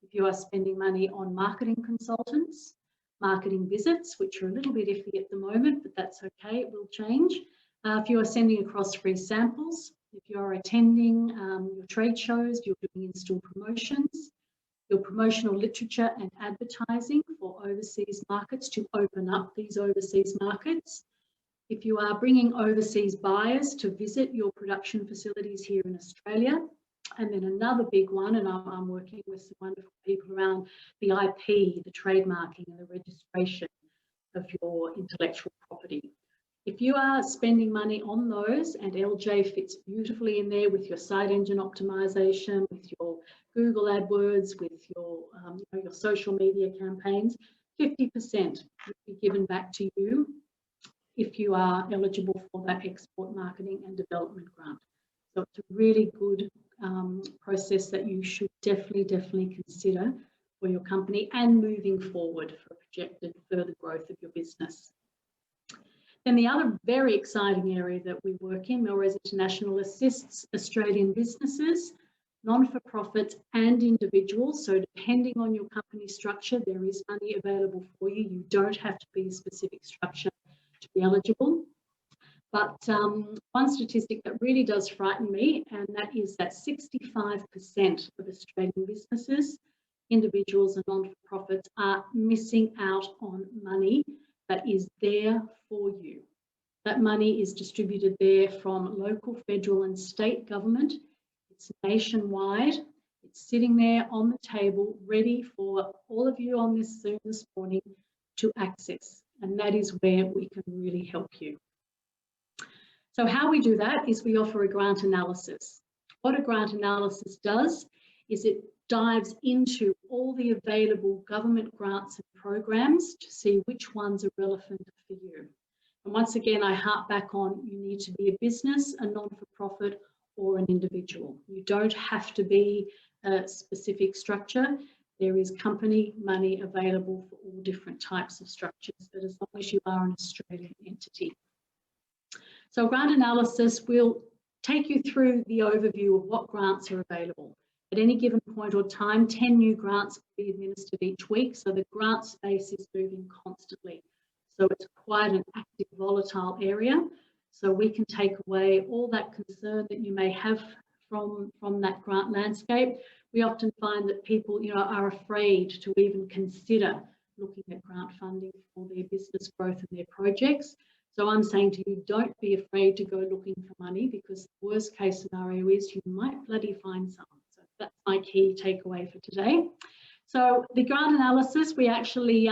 Speaker 5: if you are spending money on marketing consultants, marketing visits, which are a little bit iffy at the moment, but that's okay, it will change. If you are sending across free samples, if you're attending your trade shows, you're doing in-store promotions, your promotional literature and advertising for overseas markets to open up these overseas markets, If you are bringing overseas buyers to visit your production facilities here in Australia, and then another big one, and I'm working with some wonderful people around the IP, the trademarking and the registration of your intellectual property. If you are spending money on those, and LJ fits beautifully in there with your site engine optimization, with your Google AdWords, with your, your social media campaigns, 50% will be given back to you if you are eligible for that export marketing and development grant. So it's a really good process that you should definitely consider for your company and moving forward for projected further growth of your business. Then the other very exciting area that we work in, Melrose International assists Australian businesses, non-for-profits and individuals. So depending on your company structure, there is money available for you. You don't have to be a specific structure to be eligible. But one statistic that really does frighten me, and that is that 65% of Australian businesses, individuals and non-for-profits are missing out on money that is there for you. That money is distributed there from local, federal and state government. It's nationwide. It's sitting there on the table ready for all of you on this Zoom this morning to access. And that is where we can really help you. So how we do that is we offer a grant analysis. What a grant analysis does is it dives into all the available government grants and programs to see which ones are relevant for you. And once again, I harp back on, you need to be a business, a non-for-profit or an individual. You don't have to be a specific structure. There is company money available for all different types of structures, but as long as you are an Australian entity. So grant analysis will take you through the overview of what grants are available. At any given point or time, 10 new grants will be administered each week, so the grant space is moving constantly. So it's quite an active, volatile area. So we can take away all that concern that you may have from that grant landscape. We often find that people, are afraid to even consider looking at grant funding for their business growth and their projects. So I'm saying to you, don't be afraid to go looking for money, because the worst case scenario is you might bloody find some. So that's my key takeaway for today. So the grant analysis, we actually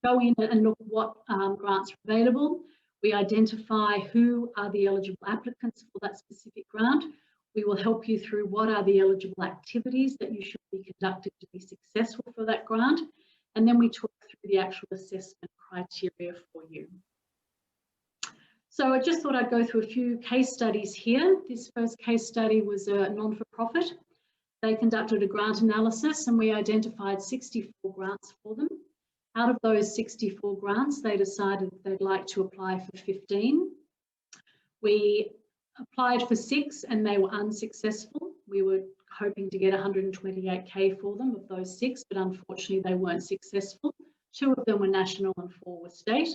Speaker 5: go in and look at what grants are available. We identify who are the eligible applicants for that specific grant. We will help you through what are the eligible activities that you should be conducting to be successful for that grant. And then we talk through the actual assessment criteria for you. So I just thought I'd go through a few case studies here. This first case study was a non-for-profit. They conducted a grant analysis and we identified 64 grants for them. Out of those 64 grants, they decided they'd like to apply for 15. We applied for 6 and they were unsuccessful. We were hoping to get 128K for them of those 6, but unfortunately they weren't successful. 2 of them were national and 4 were state.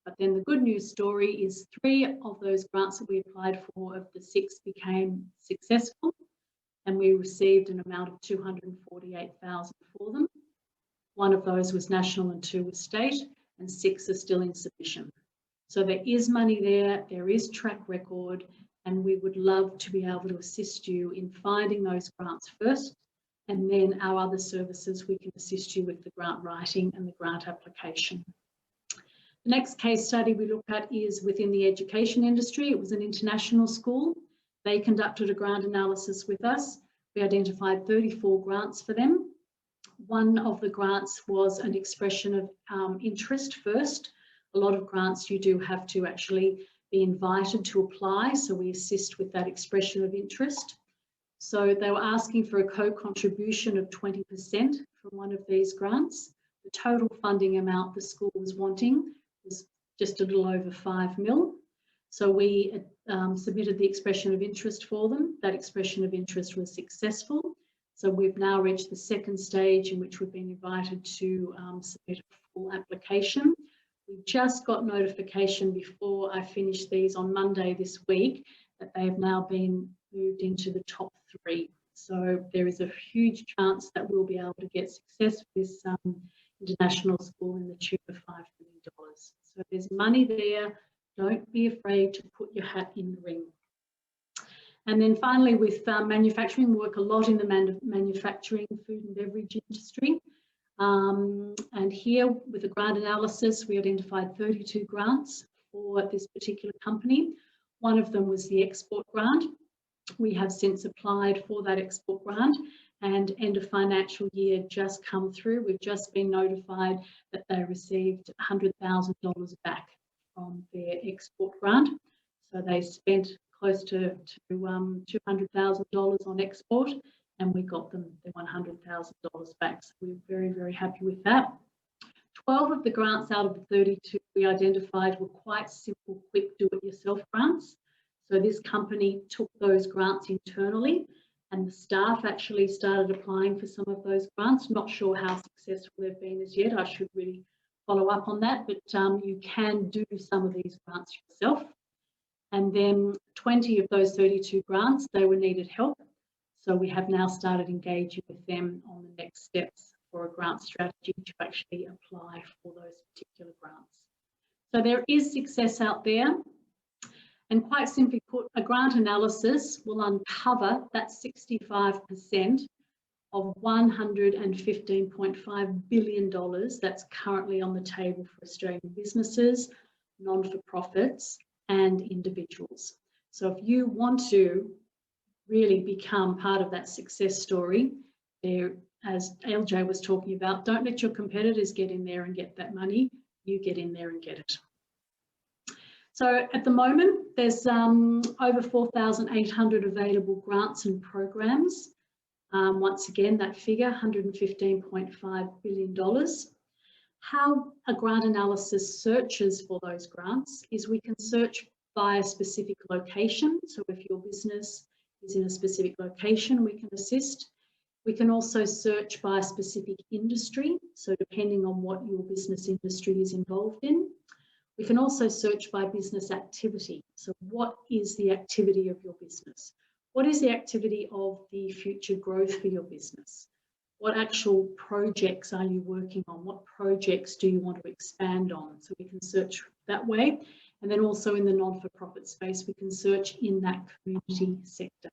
Speaker 5: But then the good news story is 3 of those grants that we applied for of the 6 became successful, and we received an amount of 248,000 for them. 1 of those was national and 2 was state, and 6 are still in submission. So there is money there is track record, and we would love to be able to assist you in finding those grants first, and then our other services, we can assist you with the grant writing and the grant application. The next case study we look at is within the education industry. It was an international school. They conducted a grant analysis with us. We identified 34 grants for them. 1 of the grants was an expression of interest first. A lot of grants you do have to actually be invited to apply, so we assist with that expression of interest. So they were asking for a co-contribution of 20% from one of these grants. The total funding amount the school was wanting was just a little over 5 mil. So we submitted the expression of interest for them. That expression of interest was successful. So we've now reached the second stage in which we've been invited to submit a full application. We just got notification before I finished these on Monday this week that they have now been moved into the top 3. So there is a huge chance that we'll be able to get success with this international school in the tune of $5 million. So there's money there Don't be afraid to put your hat in the ring. And then finally, with manufacturing, we work a lot in the manufacturing, food and beverage industry. And here with the grant analysis, we identified 32 grants for this particular company. One of them was the export grant. We have since applied for that export grant, and end of financial year just come through. We've just been notified that they received $100,000 back from their export grant. So they spent close to $200,000 on export, and we got them the $100,000 back. So we're very, very happy with that. 12 of the grants out of the 32 we identified were quite simple, quick, do-it-yourself grants. So this company took those grants internally, and the staff actually started applying for some of those grants. Not sure how successful they've been as yet. I should really follow up on that, but you can do some of these grants yourself. And then 20 of those 32 grants, they were needed help. So we have now started engaging with them on the next steps for a grant strategy to actually apply for those particular grants. So there is success out there. And quite simply put, a grant analysis will uncover that 65% of $115.5 billion that's currently on the table for Australian businesses, non-for-profits, and individuals. So if you want to really become part of that success story, there, as LJ was talking about, don't let your competitors get in there and get that money. You get in there and get it. So at the moment, there's over 4,800 available grants and programs. Once again, that figure, $115.5 billion. How a grant analysis searches for those grants is we can search by a specific location. So if your business is in a specific location, we can assist. We can also search by a specific industry. So depending on what your business industry is involved in. We can also search by business activity. So what is the activity of your business? What is the activity of the future growth for your business? What actual projects are you working on? What projects do you want to expand on? So we can search that way. And then also in the non-for-profit space, we can search in that community sector.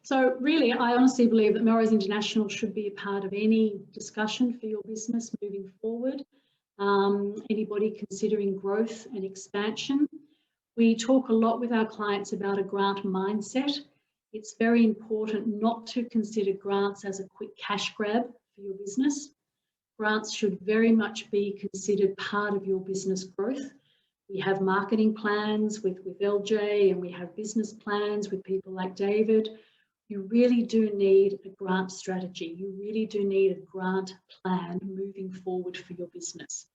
Speaker 5: So really, I honestly believe that Melrose International should be a part of any discussion for your business moving forward. Anybody considering growth and expansion. We talk a lot with our clients about a grant mindset. It's very important not to consider grants as a quick cash grab for your business. Grants should very much be considered part of your business growth. We have marketing plans with LJ, and we have business plans with people like David. You really do need a grant strategy. You really do need a grant plan moving forward for your business.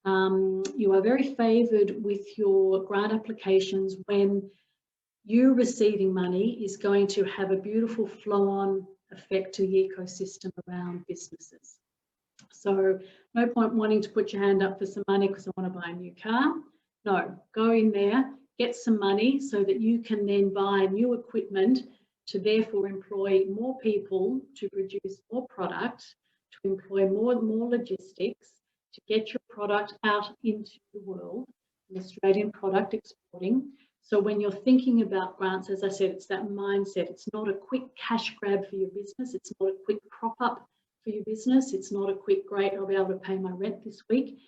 Speaker 5: You are very favoured with your grant applications when you receiving money is going to have a beautiful flow-on effect to the ecosystem around businesses. So no point wanting to put your hand up for some money because I want to buy a new car. No, go in there, get some money so that you can then buy new equipment to therefore employ more people to produce more product, to employ more logistics, to get your product out into the world, an Australian product exporting. So when you're thinking about grants, as I said, it's that mindset. It's not a quick cash grab for your business. It's not a quick prop up for your business. It's not a quick, great, I'll be able to pay my rent this week.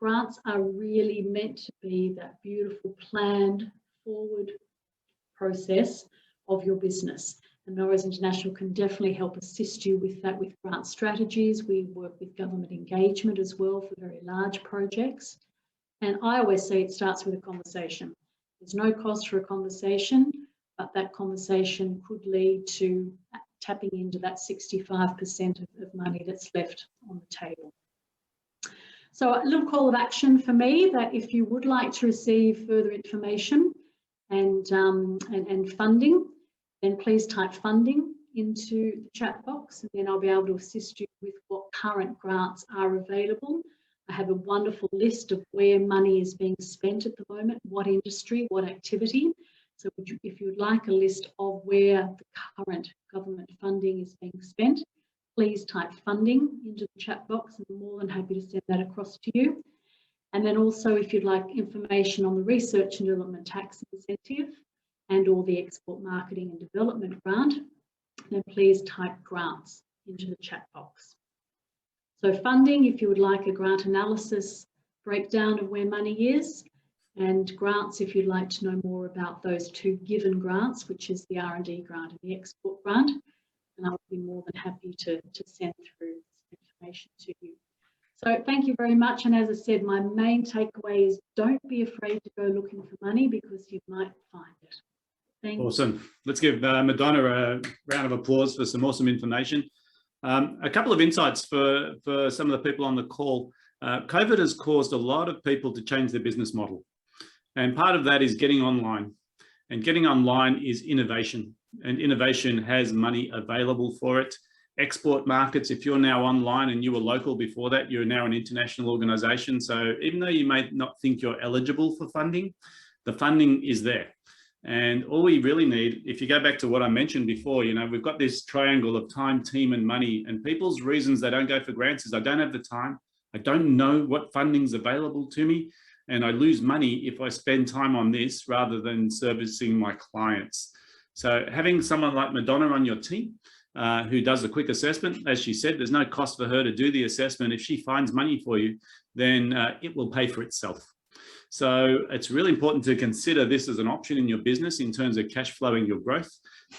Speaker 5: Grants are really meant to be that beautiful planned forward process of your business. And Melrose International can definitely help assist you with that with grant strategies. We work with government engagement as well for very large projects. And I always say it starts with a conversation. There's no cost for a conversation, but that conversation could lead to tapping into that 65% of money that's left on the table. So a little call of action for me that if you would like to receive further information and funding, then please type funding into the chat box, and then I'll be able to assist you with what current grants are available. I have a wonderful list of where money is being spent at the moment, what industry, what activity. So if you would like a list of where the current government funding is being spent, please type funding into the chat box, and I'm more than happy to send that across to you. And then also, if you'd like information on the Research and Development Tax Incentive and or the Export Marketing and Development Grant, then please type grants into the chat box. So funding, if you would like a grant analysis breakdown of where money is, and grants, if you'd like to know more about those two given grants, which is the R&D grant and the export grant, and I'll be more than happy to send through this information to you. So thank you very much. And as I said, my main takeaway is don't be afraid to go looking for money, because you might find it. Thank you.
Speaker 1: Awesome. Let's give Madonna a round of applause for some awesome information. A couple of insights for some of the people on the call. COVID has caused a lot of people to change their business model. And part of that is getting online. And getting online is innovation. And innovation has money available for it. Export markets, if you're now online and you were local before that, you're now an international organization. So even though you may not think you're eligible for funding, the funding is there. And all we really need, if you go back to what I mentioned before, you know, we've got this triangle of time, team, and money. And people's reasons they don't go for grants is I don't have the time. I don't know what funding's available to me. And I lose money if I spend time on this rather than servicing my clients. So having someone like Madonna on your team who does a quick assessment, as she said, there's no cost for her to do the assessment. If she finds money for you, then it will pay for itself. So it's really important to consider this as an option in your business in terms of cash flowing your growth.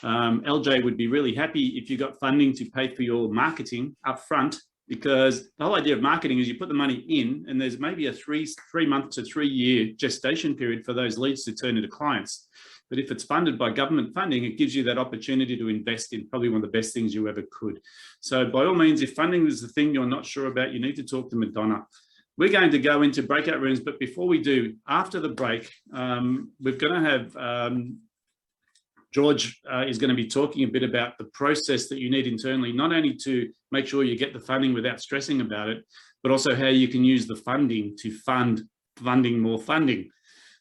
Speaker 1: LJ would be really happy if you got funding to pay for your marketing up front, because the whole idea of marketing is you put the money in and there's maybe a three month to 3 year gestation period for those leads to turn into clients. But if it's funded by government funding, it gives you that opportunity to invest in probably one of the best things you ever could. So by all means, if funding is the thing you're not sure about, you need to talk to Madonna. We're going to go into breakout rooms, but before we do, after the break, we're going to have George is going to be talking a bit about the process that you need internally, not only to make sure you get the funding without stressing about it, but also how you can use the funding to funding more funding.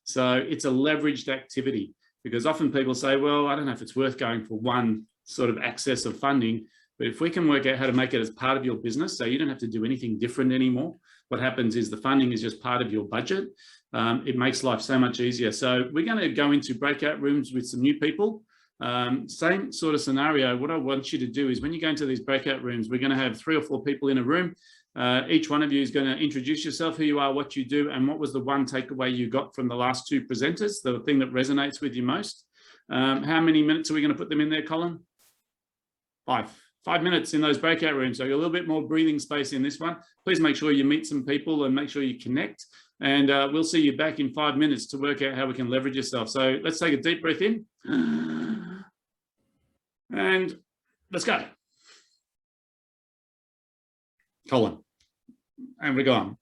Speaker 1: So it's a leveraged activity, because often people say, well, I don't know if it's worth going for one sort of access of funding, but if we can work out how to make it as part of your business, so you don't have to do anything different anymore, what happens is the funding is just part of your budget. It makes life so much easier. So we're going to go into breakout rooms with some new people. Same sort of scenario. What I want you to do is when you go into these breakout rooms, we're going to have 3 or 4 people in a room. Each one of you is going to introduce yourself, who you are, what you do, and what was the one takeaway you got from the last 2 presenters, the thing that resonates with you most. How many minutes are we going to put them in there, Colin? 5 minutes in those breakout rooms. So a little bit more breathing space in this one. Please make sure you meet some people and make sure you connect. And we'll see you back in 5 minutes to work out how we can leverage yourself. So let's take a deep breath in. And let's go. Colin. And we're gone.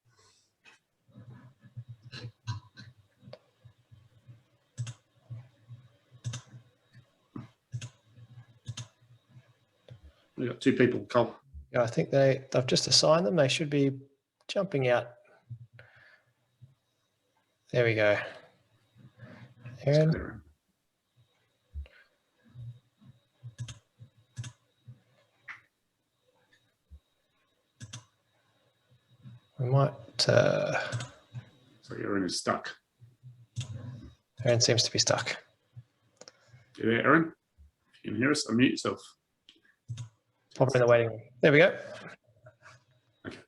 Speaker 1: We've got 2 people, Cole.
Speaker 3: Yeah, I think they've just assigned them. They should be jumping out. There we go. Aaron. We might.
Speaker 1: So Aaron is stuck.
Speaker 3: Aaron seems to be stuck.
Speaker 1: You there, Aaron? If you can hear us, unmute yourself.
Speaker 3: Pop it in the waiting room. There we go.
Speaker 1: Okay.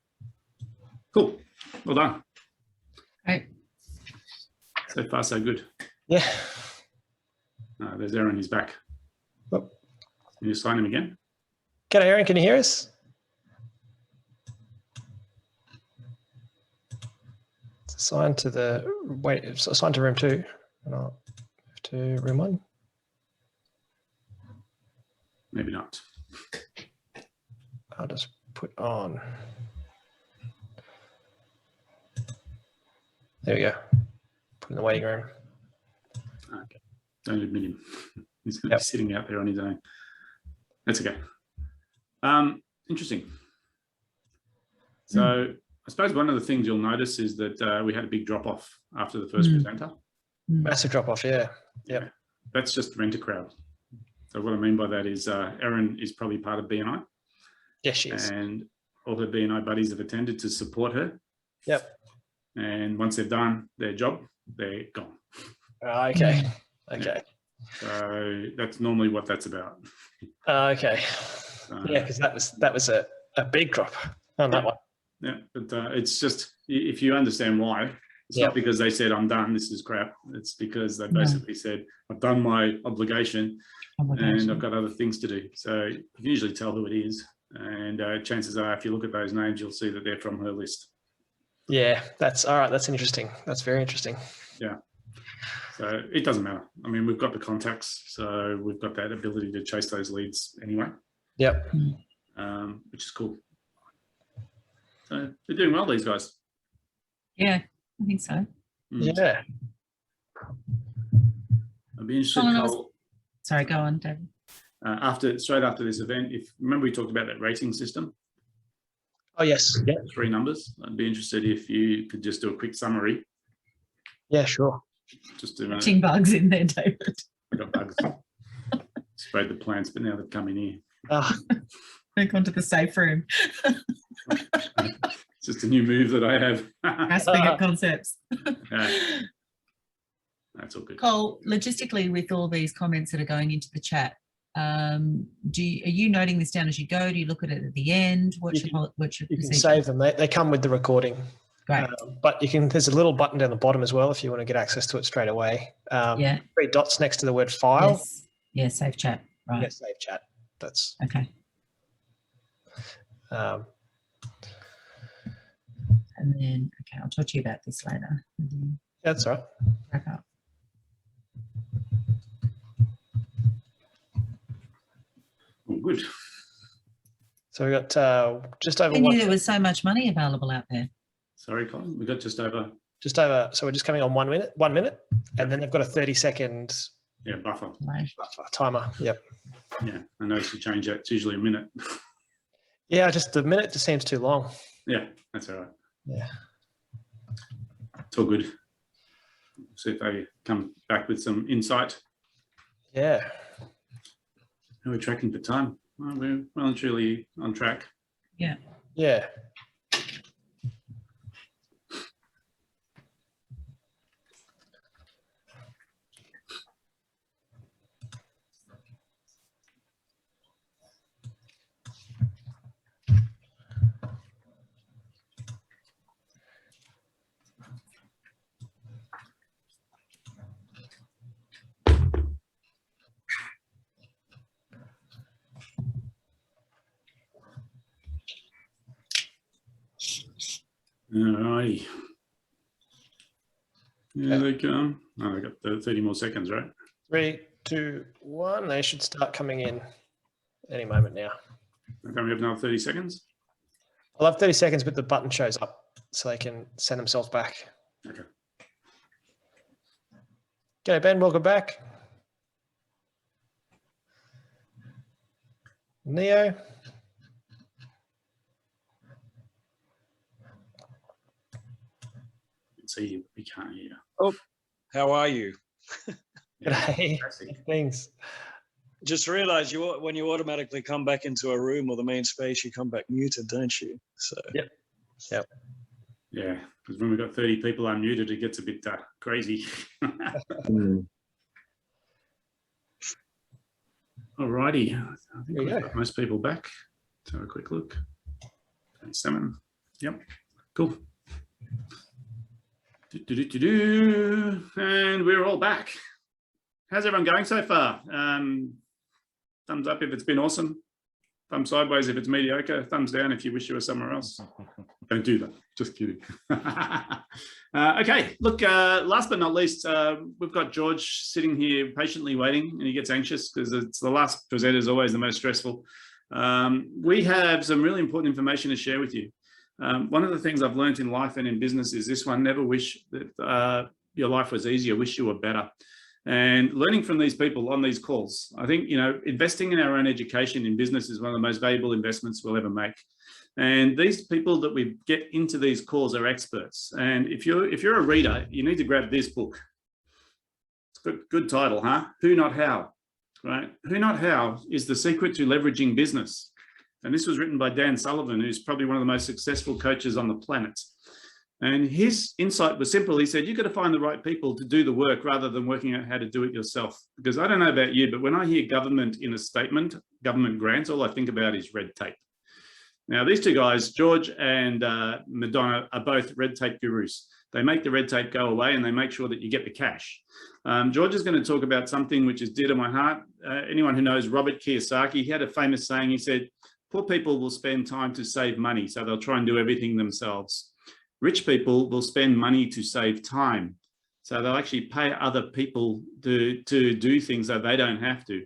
Speaker 1: Cool. Well done.
Speaker 4: Right.
Speaker 1: So far, so good.
Speaker 3: Yeah.
Speaker 1: There's Aaron. He's back.
Speaker 3: Oh.
Speaker 1: Can you sign him again?
Speaker 3: G'day, Aaron. Can you hear us? It's assigned to the it's assigned to room 2, and I'll move to room 1.
Speaker 1: Maybe not.
Speaker 3: I'll just put on. There we go. Put in the waiting room.
Speaker 1: Okay. Don't admit him. He's going to be sitting out there on his own. That's okay. Interesting. So I suppose one of the things you'll notice is that we had a big drop off after the first presenter.
Speaker 3: Massive drop off, yeah.
Speaker 1: Yeah. That's just rent a crowd. So what I mean by that is Erin is probably part of BNI.
Speaker 3: Yes, she is.
Speaker 1: And all her BNI buddies have attended to support her.
Speaker 3: Yep.
Speaker 1: And once they've done their job, they're gone.
Speaker 3: Okay. Okay.
Speaker 1: So that's normally what that's about.
Speaker 3: Okay. Yeah, because that was a big drop on that one.
Speaker 1: Yeah, but it's just, if you understand why, it's
Speaker 3: Yeah.
Speaker 1: not because they said, I'm done, this is crap. It's because they basically said, I've done my obligation and I've got other things to do. So you can usually tell who it is. And chances are, if you look at those names, you'll see that they're from her list.
Speaker 3: Yeah, that's all right. That's interesting. That's very interesting.
Speaker 1: Yeah. So it doesn't matter. I mean, we've got the contacts, so we've got that ability to chase those leads anyway,
Speaker 3: Yep.
Speaker 1: which is cool. So they're doing well, these guys.
Speaker 4: Yeah, I think so.
Speaker 3: Yeah.
Speaker 1: I'd be interested,
Speaker 4: Colin,
Speaker 1: Cole,
Speaker 4: Sorry, go on, David.
Speaker 1: straight after this event, if remember we talked about that rating system,
Speaker 3: Oh, yes. Yeah.
Speaker 1: 3 numbers. I'd be interested if you could just do a quick summary.
Speaker 3: Yeah, sure.
Speaker 1: Just to
Speaker 4: Catching bugs in there, David.
Speaker 1: I got bugs. Sprayed the plants, but now they've come in here.
Speaker 4: They've gone to the safe room.
Speaker 1: It's just a new move that I have.
Speaker 4: Grasping at concepts.
Speaker 1: Yeah. That's all good.
Speaker 4: Cole, logistically, with all these comments that are going into the chat, are you noting this down as you go? Do you look at it at the end? What's your
Speaker 3: You can
Speaker 4: procedure?
Speaker 3: save them. They come with the recording.
Speaker 4: Great.
Speaker 3: But you can. There's a little button down the bottom as well if you want to get access to it straight away.
Speaker 4: Yeah.
Speaker 3: 3 dots next to the word file.
Speaker 4: Yes. Yeah, save chat. Right.
Speaker 3: Yeah, save chat. That's
Speaker 4: Okay.
Speaker 3: um,
Speaker 4: And then, okay, I'll talk to you about this later. And then
Speaker 3: that's all right.
Speaker 4: wrap up.
Speaker 1: Oh, good.
Speaker 3: So we got just over
Speaker 4: I knew
Speaker 3: one.
Speaker 4: there was so much money available out there.
Speaker 1: Sorry, Colin. We got just over.
Speaker 3: So we're just coming on 1 minute. 1 minute, and then they've got a 30-second
Speaker 1: Yeah, buffer.
Speaker 4: Right.
Speaker 3: timer. Yep.
Speaker 1: Yeah, I noticed you change that. It's usually a minute.
Speaker 3: Yeah, just the minute just seems too long.
Speaker 1: Yeah, that's all right.
Speaker 3: Yeah.
Speaker 1: It's all good. See if they come back with some insight.
Speaker 3: Yeah.
Speaker 1: How are we tracking for time? Well, we're well and truly on track.
Speaker 4: Yeah.
Speaker 3: Yeah.
Speaker 1: All righty. Yeah, they come. Oh, I got the 30 more seconds, right?
Speaker 3: 3, 2, 1. They should start coming in any moment now.
Speaker 1: Okay, we have another 30 seconds.
Speaker 3: I'll have 30 seconds, but the button shows up so they can send themselves back.
Speaker 1: Okay.
Speaker 3: Okay, Ben, welcome back. Neo.
Speaker 1: See you, we can't hear you.
Speaker 6: How are you?
Speaker 3: G'day.
Speaker 1: Fantastic.
Speaker 3: Things.
Speaker 6: Just realize when you automatically come back into a room or the main space, you come back muted, don't you? So
Speaker 3: Yep.
Speaker 1: Yeah, because when we've got 30 people unmuted, it gets a bit crazy. All righty. I think
Speaker 3: There you
Speaker 1: we've
Speaker 3: go.
Speaker 1: got most people back. Let's have a quick look. 27. Yep. Cool. And we're all back. How's everyone going so far? Thumbs up if it's been awesome. Thumb sideways if it's mediocre. Thumbs down if you wish you were somewhere else. Don't do that. Just kidding. Okay, look, last but not least, we've got George sitting here patiently waiting, and he gets anxious because it's the last presenter is always the most stressful. We have some really important information to share with you. One of the things I've learned in life and in business is this one: never wish that your life was easier, wish you were better. And learning from these people on these calls, I think, you know, investing in our own education in business is one of the most valuable investments we'll ever make. And these people that we get into these calls are experts. And if you're a reader, you need to grab this book. It's a good title, huh? Who Not How, right? Who Not How is the secret to leveraging business. And this was written by Dan Sullivan, who's probably one of the most successful coaches on the planet. And his insight was simple. He said, you've got to find the right people to do the work rather than working out how to do it yourself. Because I don't know about you, but when I hear government in a statement, government grants, all I think about is red tape. Now, these two guys, George and Madonna, are both red tape gurus. They make the red tape go away and they make sure that you get the cash. George is going to talk about something which is dear to my heart. Anyone who knows Robert Kiyosaki, he had a famous saying. He said, poor people will spend time to save money, so they'll try and do everything themselves. Rich people will spend money to save time. So they'll actually pay other people to do things that they don't have to.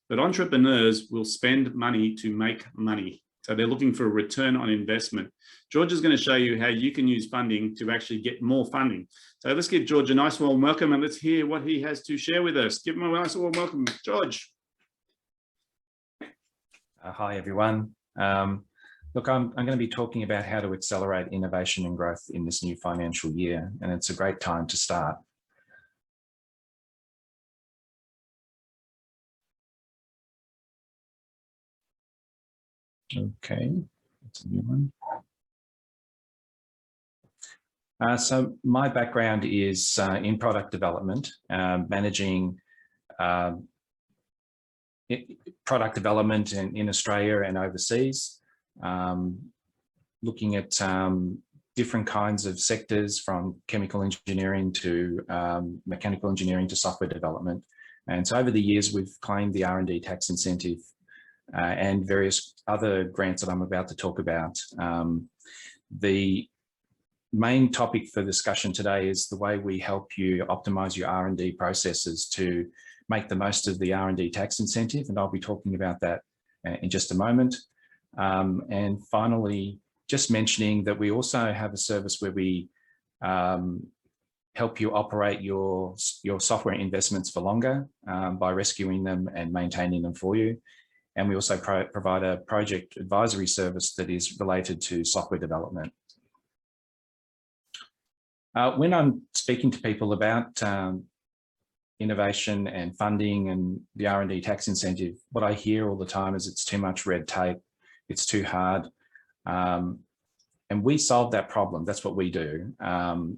Speaker 1: But entrepreneurs will spend money to make money. So they're looking for a return on investment. George is going to show you how you can use funding to actually get more funding. So let's give George a nice warm welcome and let's hear what he has to share with us. Give him a nice warm welcome, George.
Speaker 7: Hi, everyone. Look, I'm going to be talking about how to accelerate innovation and growth in this new financial year, and it's a great time to start. Okay, that's a new one. So my background is in product development, managing product development in Australia and overseas, looking at different kinds of sectors from chemical engineering to mechanical engineering to software development. And so over the years, we've claimed the R&D tax incentive and various other grants that I'm about to talk about. The main topic for discussion today is the way we help you optimize your R&D processes to make the most of the R&D tax incentive, and I'll be talking about that in just a moment. And finally, just mentioning that we also have a service where we help you operate your software investments for longer by rescuing them and maintaining them for you. And we also provide a project advisory service that is related to software development. When I'm speaking to people about innovation and funding and the R&D tax incentive, what I hear all the time is it's too much red tape, it's too hard. And we solve that problem. That's what we do.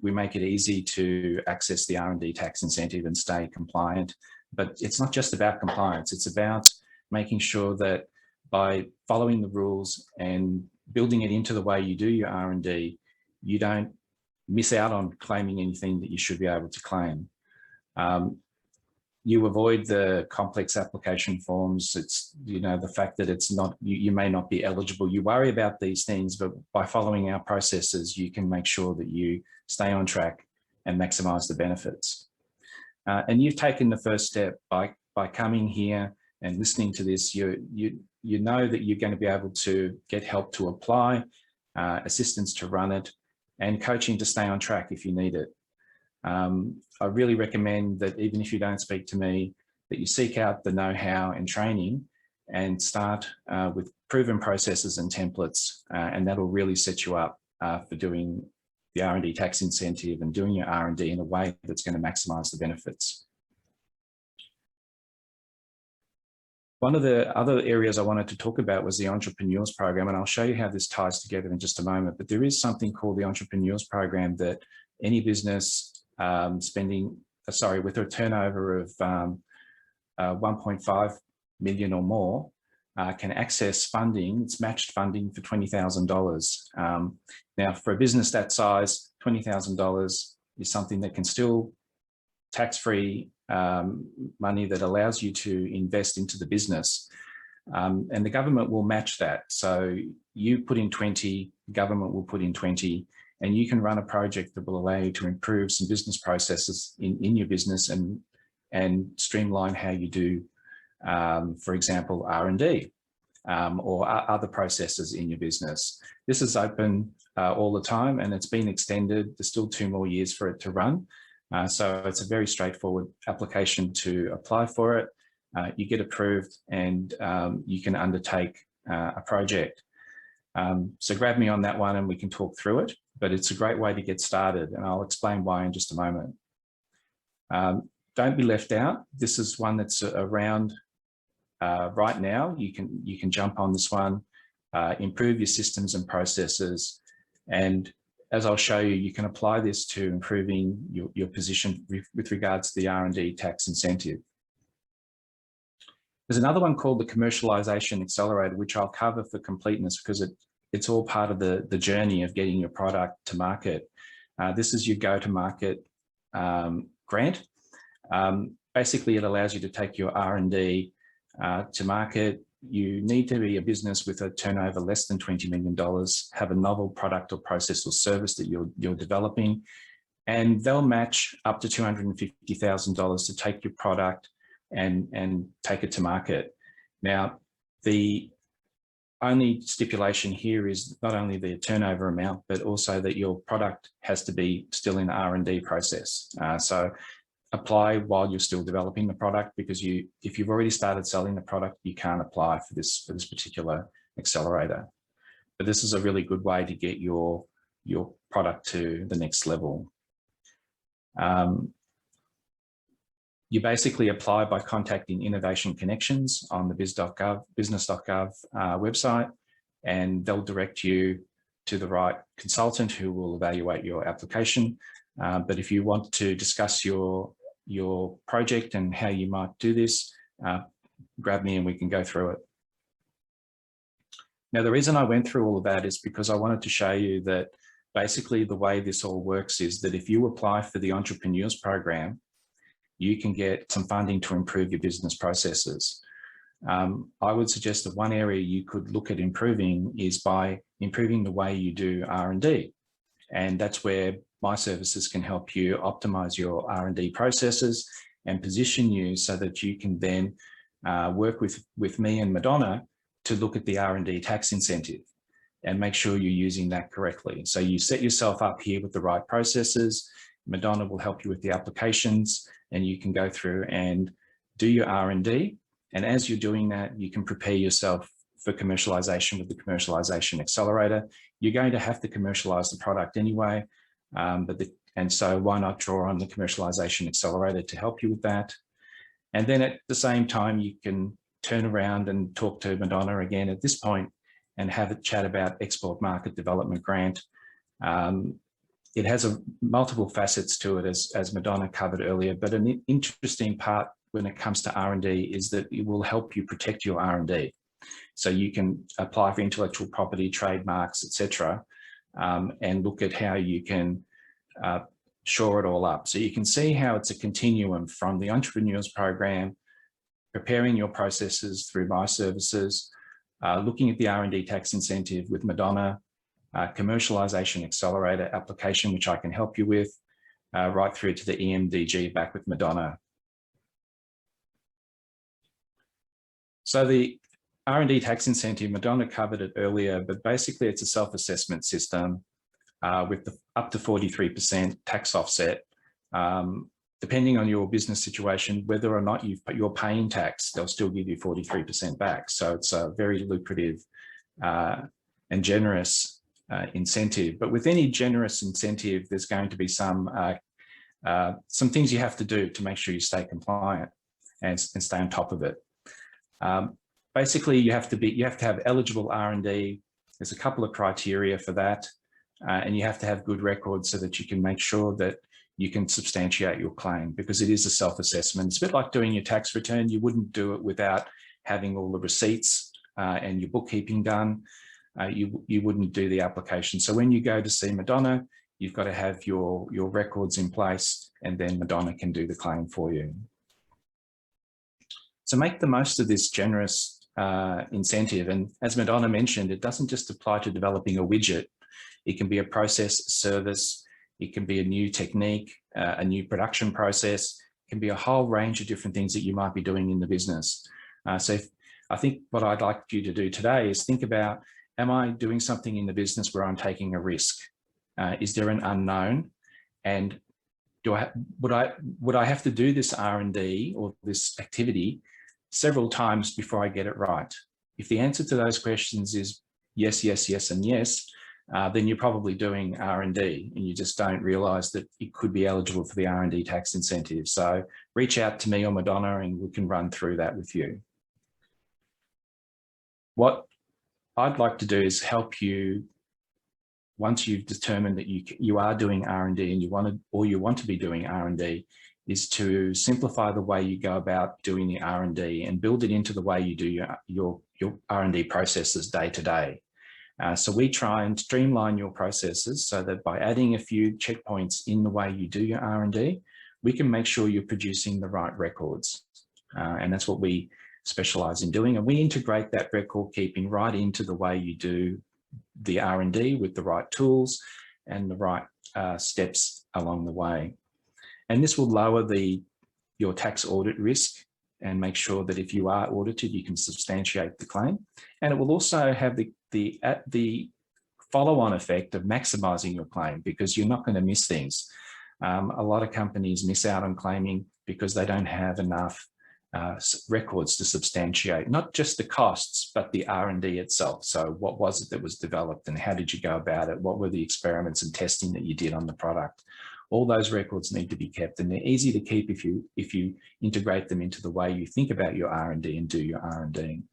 Speaker 7: We make it easy to access the R&D tax incentive and stay compliant. But it's not just about compliance. It's about making sure that by following the rules and building it into the way you do your R&D, you don't miss out on claiming anything that you should be able to claim. You avoid the complex application forms. It's, the fact that it's not, you may not be eligible. You worry about these things, but by following our processes, you can make sure that you stay on track and maximize the benefits. And you've taken the first step by coming here and listening to this. You know that you're going to be able to get help to apply, assistance to run it, and coaching to stay on track if you need it. I really recommend that even if you don't speak to me, that you seek out the know-how and training and start with proven processes and templates, and that'll really set you up for doing the R&D tax incentive and doing your R&D in a way that's going to maximize the benefits. One of the other areas I wanted to talk about was the Entrepreneurs Program, and I'll show you how this ties together in just a moment. But there is something called the Entrepreneurs Program that any business with a turnover of 1.5 million or more can access funding. It's matched funding for $20,000. Now, for a business that size, $20,000 is something that can still tax-free money that allows you to invest into the business. And the government will match that. So you put in 20, the government will put in 20, and you can run a project that will allow you to improve some business processes in your business and streamline how you do, for example, R&D or other processes in your business. This is open all the time, and it's been extended. There's still 2 more years for it to run. So it's a very straightforward application to apply for it. You get approved and you can undertake a project. So grab me on that one and we can talk through it, but it's a great way to get started, and I'll explain why in just a moment. Don't be left out. This is one that's around right now. You can jump on this one, improve your systems and processes, and as I'll show you, you can apply this to improving your position with regards to the R&D tax incentive. There's another one called the Commercialization Accelerator, which I'll cover for completeness because it's all part of the journey of getting your product to market. This is your go-to-market grant. Basically, it allows you to take your R&D to market. You need to be a business with a turnover less than $20 million, have a novel product or process or service that you're developing, and they'll match up to $250,000 to take your product and take it to market. Now, the only stipulation here is not only the turnover amount, but also that your product has to be still in the R&D process. So apply while you're still developing the product, because if you've already started selling the product, you can't apply for this particular accelerator. But this is a really good way to get your product to the next level. You basically apply by contacting Innovation Connections on the business.gov website, and they'll direct you to the right consultant who will evaluate your application. But if you want to discuss your project and how you might do this, grab me and we can go through it. Now, the reason I went through all of that is because I wanted to show you that basically the way this all works is that if you apply for the Entrepreneurs Program, you can get some funding to improve your business processes. I would suggest that one area you could look at improving is by improving the way you do R&D. And that's where my services can help you optimize your R&D processes and position you so that you can then work with me and Madonna to look at the R&D tax incentive and make sure you're using that correctly. So you set yourself up here with the right processes. Madonna will help you with the applications, and you can go through and do your R&D. And as you're doing that, you can prepare yourself for commercialization with the Commercialization Accelerator. You're going to have to commercialize the product anyway, and so why not draw on the Commercialization Accelerator to help you with that? And then at the same time, you can turn around and talk to Madonna again at this point and have a chat about Export Market Development Grant. It has multiple facets to it, as Madonna covered earlier, but an interesting part when it comes to R&D is that it will help you protect your R&D. So you can apply for intellectual property, trademarks, etc., and look at how you can shore it all up. So you can see how it's a continuum from the Entrepreneurs Program, preparing your processes through my services, looking at the R&D tax incentive with Madonna, Commercialization Accelerator application, which I can help you with, right through to the EMDG back with Madonna. So the R&D tax incentive, Madonna covered it earlier, but basically it's a self-assessment system with up to 43% tax offset. Depending on your business situation, whether or not you're paying tax, they'll still give you 43% back. So it's a very lucrative and generous incentive. But with any generous incentive, there's going to be some things you have to do to make sure you stay compliant and stay on top of it. Basically, you have to have eligible R&D. There's a couple of criteria for that, and you have to have good records so that you can make sure that you can substantiate your claim, because it is a self-assessment. It's a bit like doing your tax return. You wouldn't do it without having all the receipts and your bookkeeping done. You wouldn't do the application. So when you go to see Madonna, you've got to have your records in place, and then Madonna can do the claim for you. So make the most of this generous incentive. And as Madonna mentioned, it doesn't just apply to developing a widget. It can be a process, service. It can be a new technique, a new production process. It can be a whole range of different things that you might be doing in the business. So I think what I'd like you to do today is think about, am I doing something in the business where I'm taking a risk? Is there an unknown? And would I have to do this R&D or this activity several times before I get it right? If the answer to those questions is yes, yes, yes, and yes, then you're probably doing R&D and you just don't realize that it could be eligible for the R&D tax incentive. So reach out to me or Madonna and we can run through that with you. What I'd like to do is help you once you've determined that you are doing R&D and you want to be doing R&D, is to simplify the way you go about doing the R&D and build it into the way you do your R&D processes day to day. So we try and streamline your processes so that by adding a few checkpoints in the way you do your R&D, we can make sure you're producing the right records. And that's what we specialize in doing. And we integrate that record keeping right into the way you do the R&D with the right tools and the right steps along the way. And this will lower your tax audit risk and make sure that if you are audited, you can substantiate the claim. And it will also have the follow-on effect of maximizing your claim, because you're not going to miss things. A lot of companies miss out on claiming because they don't have enough records to substantiate not just the costs, but the R&D itself. So what was it that was developed and how did you go about it? What were the experiments and testing that you did on the product? All those records need to be kept, and they're easy to keep if you integrate them into the way you think about your R&D and do your R&D.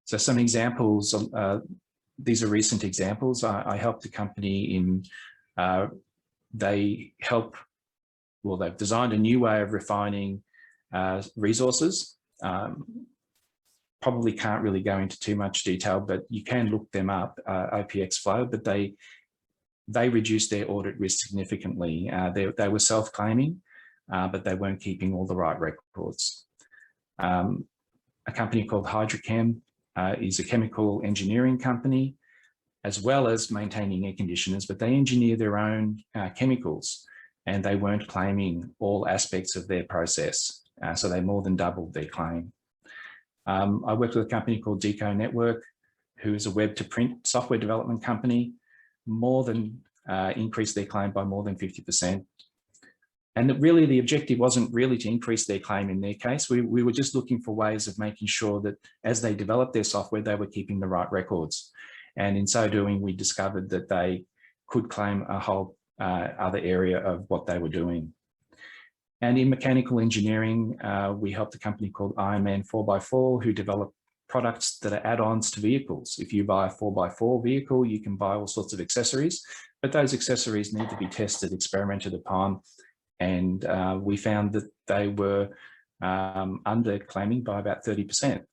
Speaker 7: So some examples, these are recent examples. I helped a company in, they've designed a new way of refining resources. Probably can't really go into too much detail, but you can look them up, OPX Flow, but they reduced their audit risk significantly. They were self-claiming, but they weren't keeping all the right records. A company called Hydrochem is a chemical engineering company, as well as maintaining air conditioners, but they engineer their own chemicals, and they weren't claiming all aspects of their process. So they more than doubled their claim. I worked with a company called Deco Network, who is a web to print software development company, more than increased their claim by more than 50%. And really the objective wasn't really to increase their claim in their case. We were just looking for ways of making sure that as they developed their software, they were keeping the right records. And in so doing, we discovered that they could claim a whole other area of what they were doing. And in mechanical engineering, we helped a company called Ironman 4x4, who developed products that are add-ons to vehicles. If you buy a 4x4 vehicle, you can buy all sorts of accessories, but those accessories need to be tested, experimented upon. And we found that they were under claiming by about 30%.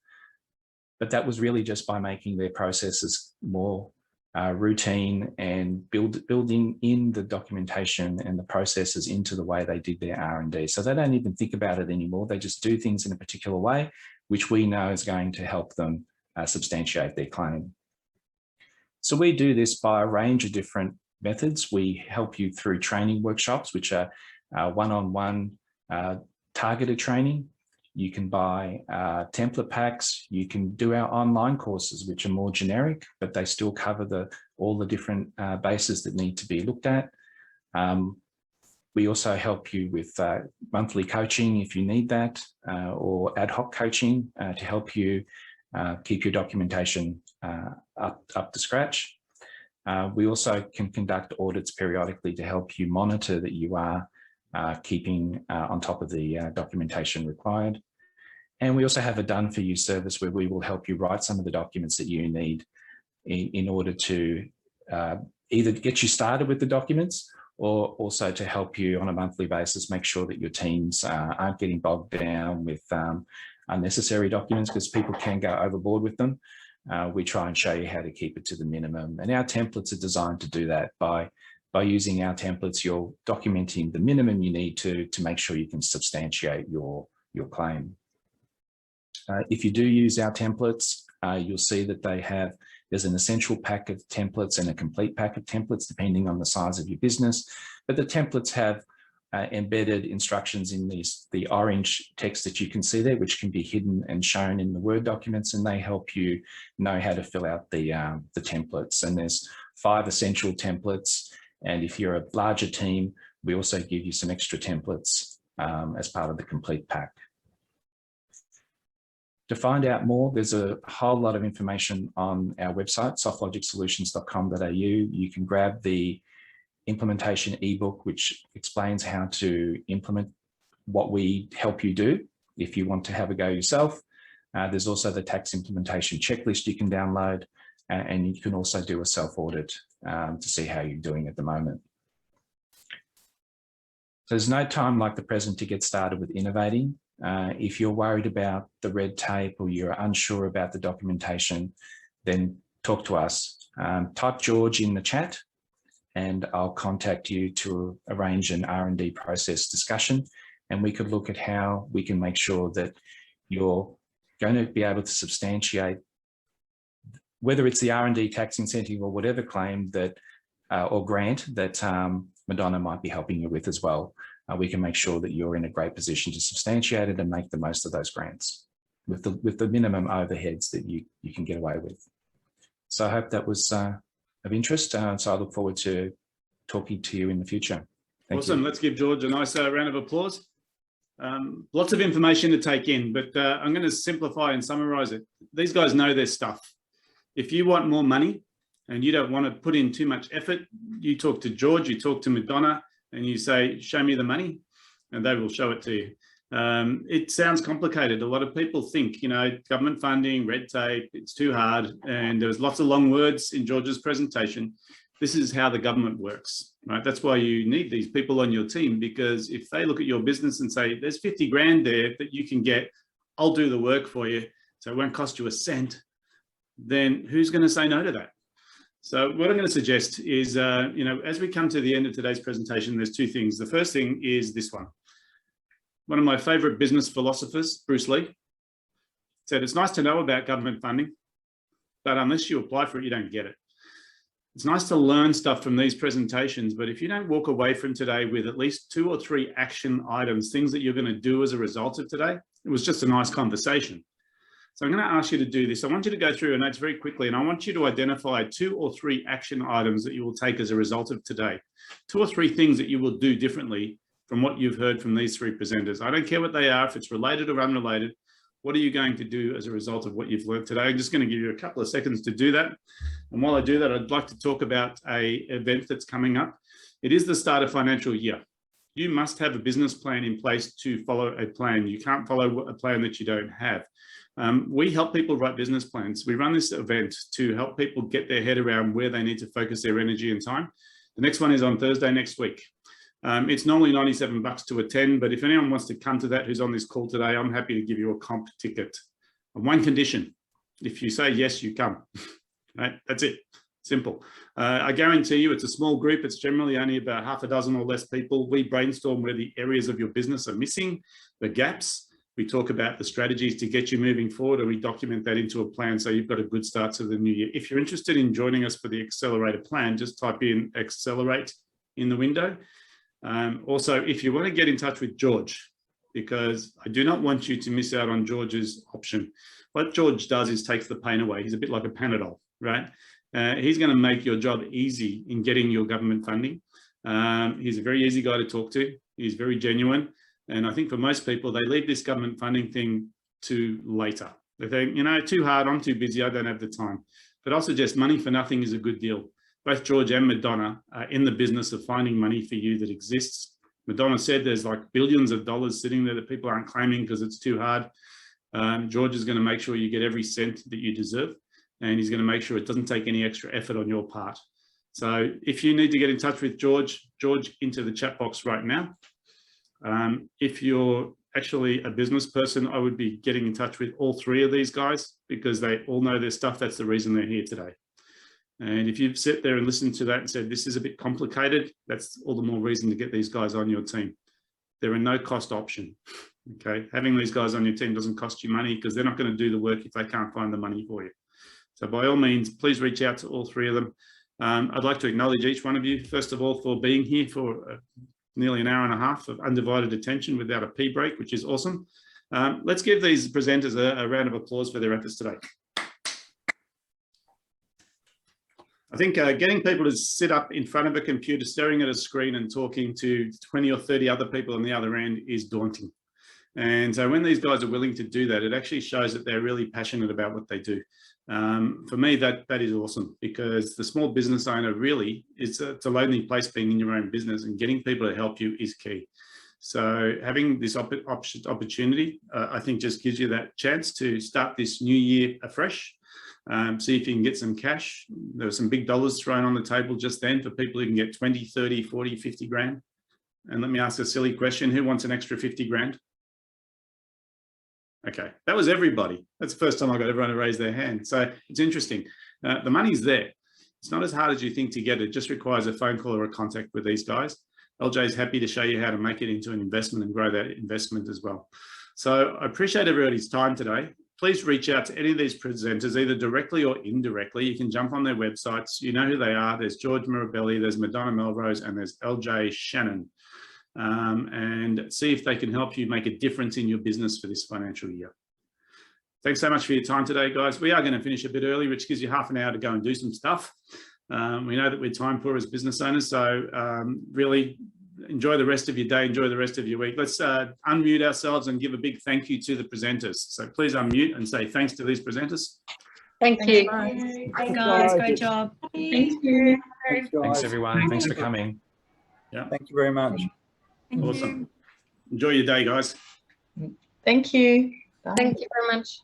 Speaker 7: But that was really just by making their processes more routine and building in the documentation and the processes into the way they did their R&D. So they don't even think about it anymore. They just do things in a particular way, which we know is going to help them substantiate their claim. So we do this by a range of different methods. We help you through training workshops, which are one-on-one targeted training. You can buy template packs. You can do our online courses, which are more generic, but they still cover all the different bases that need to be looked at. We also help you with monthly coaching if you need that, or ad hoc coaching to help you keep your documentation up to scratch. We also can conduct audits periodically to help you monitor that you are keeping on top of the documentation required. And we also have a done for you service where we will help you write some of the documents that you need in order to either get you started with the documents, or also to help you on a monthly basis, make sure that your teams aren't getting bogged down with unnecessary documents, because people can go overboard with them. We try and show you how to keep it to the minimum. And our templates are designed to do that. By using our templates, you're documenting the minimum you need to make sure you can substantiate your claim. If you do use our templates, you'll see that there's an essential pack of templates and a complete pack of templates, depending on the size of your business. But the templates have embedded instructions in the orange text that you can see there, which can be hidden and shown in the Word documents, and they help you know how to fill out the templates. And there's 5 essential templates. And if you're a larger team, we also give you some extra templates as part of the complete pack. To find out more, there's a whole lot of information on our website, softlogicsolutions.com.au. You can grab the implementation ebook, which explains how to implement what we help you do if you want to have a go yourself. There's also the tax implementation checklist you can download. and you can also do a self-audit to see how you're doing at the moment. So there's no time like the present to get started with innovating. If you're worried about the red tape or you're unsure about the documentation, then talk to us. Type George in the chat and I'll contact you to arrange an R&D process discussion, and we could look at how we can make sure that you're going to be able to substantiate, whether it's the R&D tax incentive or whatever claim that or grant that Madonna might be helping you with as well. We can make sure that you're in a great position to substantiate it and make the most of those grants with the minimum overheads that you can get away with. So I hope that was of interest. So I look forward to talking to you in the future. Thank
Speaker 1: Awesome.
Speaker 7: you.
Speaker 1: Let's give George a nice round of applause. Lots of information to take in, but I'm going to simplify and summarize it. These guys know their stuff. If you want more money and you don't want to put in too much effort, you talk to George, you talk to Madonna, and you say, show me the money, and they will show it to you. It sounds complicated. A lot of people think, you know, government funding, red tape, it's too hard. And there was lots of long words in George's presentation. This is how the government works, right? That's why you need these people on your team, because if they look at your business and say, there's 50 grand there that you can get, I'll do the work for you, so it won't cost you a cent, then who's going to say no to that? So what I'm going to suggest is, you know, as we come to the end of today's presentation, there's two things. The first thing is this one. One of my favorite business philosophers, Bruce Lee, said, it's nice to know about government funding, but unless you apply for it, you don't get it. It's nice to learn stuff from these presentations, but if you don't walk away from today with at least 2 or 3 action items, things that you're going to do as a result of today, it was just a nice conversation. So I'm going to ask you to do this. I want you to go through your notes very quickly, and I want you to identify 2 or 3 action items that you will take as a result of today. 2 or 3 things that you will do differently from what you've heard from these 3 presenters. I don't care what they are, if it's related or unrelated. What are you going to do as a result of what you've learned today? I'm just going to give you a couple of seconds to do that. And while I do that, I'd like to talk about an event that's coming up. It is the start of financial year. You must have a business plan in place to follow a plan. You can't follow a plan that you don't have. We help people write business plans. We run this event to help people get their head around where they need to focus their energy and time. The next one is on Thursday next week. It's normally $97 to attend, but if anyone wants to come to that who's on this call today, I'm happy to give you a comp ticket on one condition. If you say yes, you come. Right? That's it. Simple. I guarantee you it's a small group. It's generally only about half a dozen or less people. We brainstorm where the areas of your business are missing, the gaps. We talk about the strategies to get you moving forward, and we document that into a plan so you've got a good start to the new year. If you're interested in joining us for the Accelerator plan, just type in Accelerate in the window. Also, if you want to get in touch with George, because I do not want you to miss out on George's option. What George does is takes the pain away. He's a bit like a Panadol, right? He's going to make your job easy in getting your government funding. He's a very easy guy to talk to. He's very genuine. And I think for most people, they leave this government funding thing to later. They think, you know, too hard, I'm too busy, I don't have the time. But I'll suggest money for nothing is a good deal. Both George and Madonna are in the business of finding money for you that exists. Madonna said there's like billions of dollars sitting there that people aren't claiming because it's too hard. George is going to make sure you get every cent that you deserve, and he's going to make sure it doesn't take any extra effort on your part. So if you need to get in touch with George, into the chat box right now. If you're actually a business person, I would be getting in touch with all 3 of these guys because they all know their stuff. That's the reason they're here today. And if you've sat there and listened to that and said, this is a bit complicated, that's all the more reason to get these guys on your team. They're a no-cost option, okay? Having these guys on your team doesn't cost you money because they're not going to do the work if they can't find the money for you. So by all means, please reach out to all 3 of them. I'd like to acknowledge each one of you, first of all, for being here for nearly an hour and a half of undivided attention without a pee break, which is awesome. Let's give these presenters a round of applause for their efforts today. I think getting people to sit up in front of a computer, staring at a screen and talking to 20 or 30 other people on the other end is daunting. And so when these guys are willing to do that, it actually shows that they're really passionate about what they do. For me, that is awesome, because the small business owner really, it's a lonely place being in your own business, and getting people to help you is key. So having this opportunity, I think just gives you that chance to start this new year afresh. See if you can get some cash. There were some big dollars thrown on the table just then for people who can get 20, 30, 40, 50 grand. And let me ask a silly question. Who wants an extra 50 grand? Okay, that was everybody. That's the first time I got everyone to raise their hand. So it's interesting. The money's there. It's not as hard as you think to get it. It just requires a phone call or a contact with these guys. LJ is happy to show you how to make it into an investment and grow that investment as well. So I appreciate everybody's time today. Please reach out to any of these presenters, either directly or indirectly. You can jump on their websites. You know who they are. There's George Mirabelli, there's Madonna Melrose, and there's LJ Shannon. And see if they can help you make a difference in your business for this financial year. Thanks so much for your time today, guys. We are going to finish a bit early, which gives you half an hour to go and do some stuff. We know that we're time poor as business owners, so really enjoy the rest of your day, enjoy the rest of your week. Let's unmute ourselves and give a big thank you to the presenters. So please unmute and say thanks to these presenters.
Speaker 2: Thank you.
Speaker 4: Thanks, guys. Great job.
Speaker 5: Thank you.
Speaker 7: Thanks, everyone. Thanks for coming.
Speaker 8: Thank you very much.
Speaker 1: Awesome. Enjoy your day, guys.
Speaker 9: Thank you.
Speaker 2: Thank you very much.